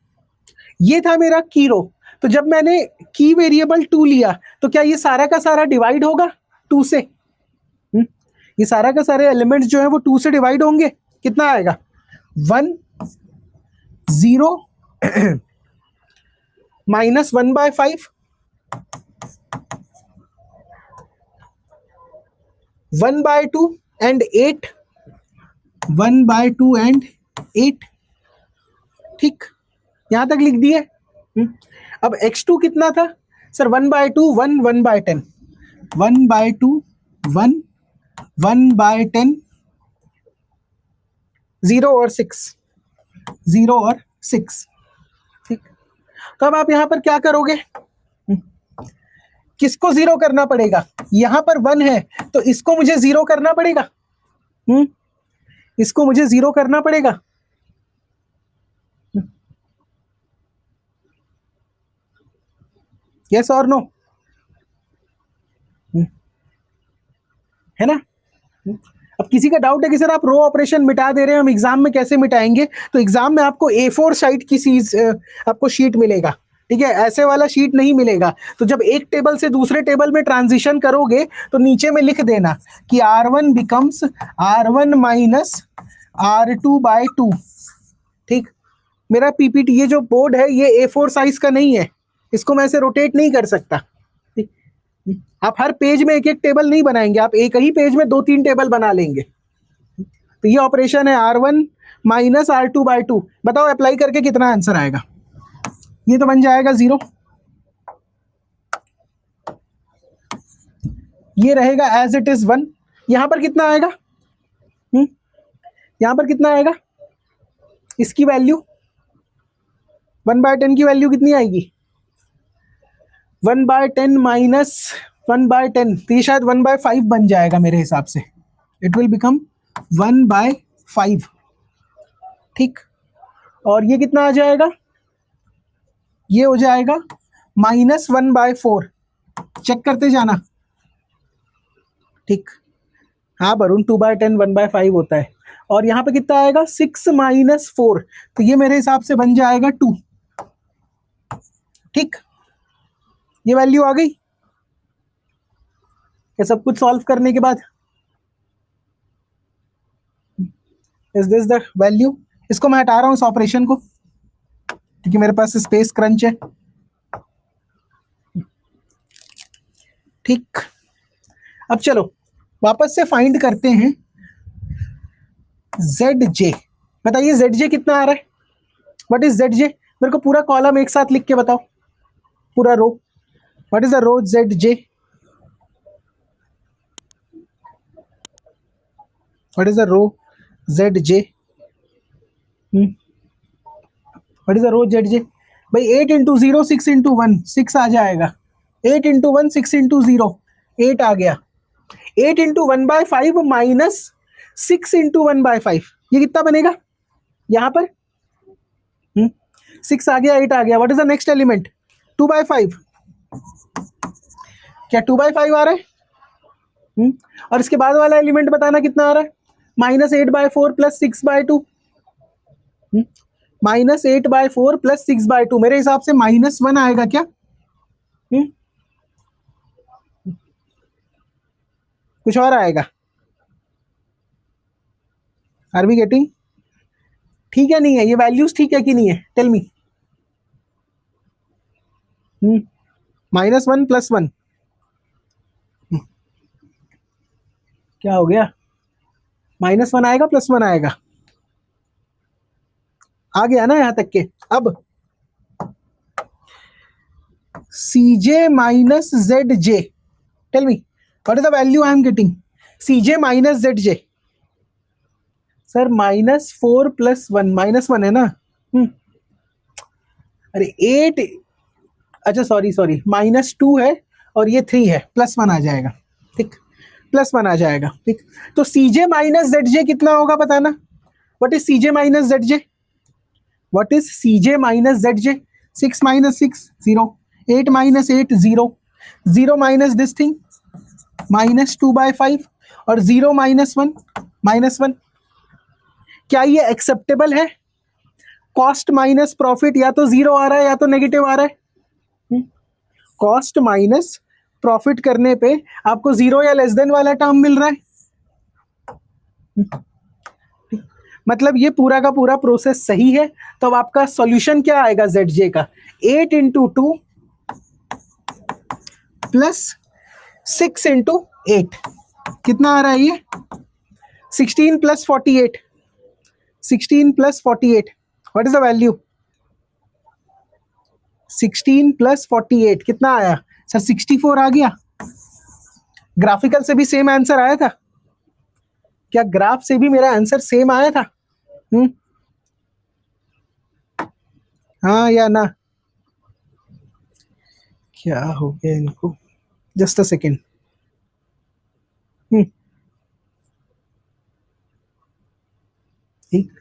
ये था मेरा की रो, तो जब मैंने की वेरिएबल 2 लिया तो क्या ये सारा का सारा डिवाइड होगा 2 से? ये सारा का सारे एलिमेंट्स जो है वो 2 से डिवाइड होंगे। कितना आएगा? 1 0 माइनस 1/5, 1/2 एंड 8, 1/2 एंड 8, ठीक, यहां तक लिख दिए। अब x2 कितना था सर? 1/2 1 1/10, 1/2 1 1/10, 0 और 6, 0 और 6, ठीक। तो अब आप यहां पर क्या करोगे? किसको 0 करना पड़ेगा? यहां पर 1 है तो इसको मुझे 0 करना पड़ेगा, इसको मुझे 0 करना पड़ेगा। यस और नो? है ना? अब किसी का डाउट है कि सर आप रो ऑपरेशन मिटा दे रहे हैं, हम एग्जाम में कैसे मिटाएंगे? तो एग्जाम में आपको A4 साइज की चीज आपको शीट मिलेगा, ठीक है, ऐसे वाला शीट नहीं मिलेगा। तो जब एक टेबल से दूसरे टेबल में ट्रांजिशन करोगे तो नीचे में लिख देना कि R1 becomes R1 minus R2/2, ठीक। मेरा PPT ये जो बोर्ड है ये A4 साइज का नहीं है, इसको मैं ऐसे रोटेट नहीं कर सकता। आप हर पेज में एक एक टेबल नहीं बनाएंगे, आप एक ही पेज में 2-3 टेबल बना लेंगे। तो ये ऑपरेशन है R1 माइनस R2/2। बताओ अप्लाई करके कितना आंसर आएगा? ये तो बन जाएगा 0, ये रहेगा एज इट इज 1। यहां पर कितना आएगा? यहां पर कितना आएगा? इसकी वैल्यू 1/10 की वैल्यू कितनी आएगी? 1/10 माइनस 1/10, तो ये शायद 1/5 बन जाएगा मेरे हिसाब से। इट विल बिकम 1/5, ठीक। और ये कितना आ जाएगा? ये हो जाएगा -1/4। चेक करते जाना, ठीक। हाँ वरुण, 2/10 1/5 होता है। और यहाँ पे कितना आएगा? 6 - 4, तो ये मेरे हिसाब से बन जाएगा 2, ठीक। ये वैल्यू आ गई क्या सब कुछ सॉल्व करने के बाद? Is this the value? इसको मैं हटा रहा हूं इस ऑपरेशन को, क्योंकि मेरे पास स्पेस क्रंच है, ठीक। अब चलो वापस से फाइंड करते हैं ZJ। बताइए ZJ कितना आ रहा है? What is ZJ? मेरे को पूरा कॉलम एक साथ लिख के बताओ, पूरा row. What is the row ZJ? What is the row Z J, what is the row Z J भाई 8 इंटू 0 6 इंटू 1 6 आ जाएगा, 8 इंटू 1 6 इंटू 0 8 आ गया, 8 इंटू 1/5 माइनस 6 इंटू 1/5 ये कितना बनेगा यहाँ पर 6 आ गया 8 आ गया। What is the next element 2/5, क्या 2/5 आ रहा है और इसके बाद वाला एलिमेंट बताना कितना आ रहा है -8/4 प्लस 6/2, -8/4 प्लस 6/2 मेरे हिसाब से -1 आएगा क्या कुछ और आएगा? Are we getting? ठीक है नहीं है ये वैल्यूज ठीक है कि नहीं है टेल मी। -1 + 1 क्या हो गया -1 आएगा +1 आएगा, आ गया ना यहां तक के। अब Cj minus Zj, tell me what is the value I am getting? Cj minus Zj, sir -4 + 1 -1 है ना अरे 8, अच्छा सॉरी -2 है और ये 3 है, +1 आ जाएगा ठीक, +1 आ जाएगा ठीक। तो Cj minus Zj कितना होगा बताना, what is Cj minus Zj, what is Cj minus Zj, 6 - 6 0, 8 - 8 0, 0 minus this thing -2/5 और 0 -1 -1, क्या ये एक्सेप्टेबल है? कॉस्ट माइनस प्रॉफिट या तो 0 आ रहा है या तो नेगेटिव आ रहा है। कॉस्ट माइनस प्रॉफिट करने पे आपको 0 या लेस देन वाला टर्म मिल रहा है, मतलब ये पूरा का पूरा प्रोसेस सही है। तो अब आपका सॉल्यूशन क्या आएगा ZJ का 8 × 2 प्लस 6 × 8 कितना आ रहा है ये 16 + 48, 16 + 48 व्हाट इज द वैल्यू 16 + 48 कितना आया सर 64 आ गया। ग्राफिकल से भी सेम आंसर आया था क्या, ग्राफ से भी मेरा आंसर सेम आया था हाँ या ना, क्या हो गया इनको, जस्ट अ सेकेंड ठीक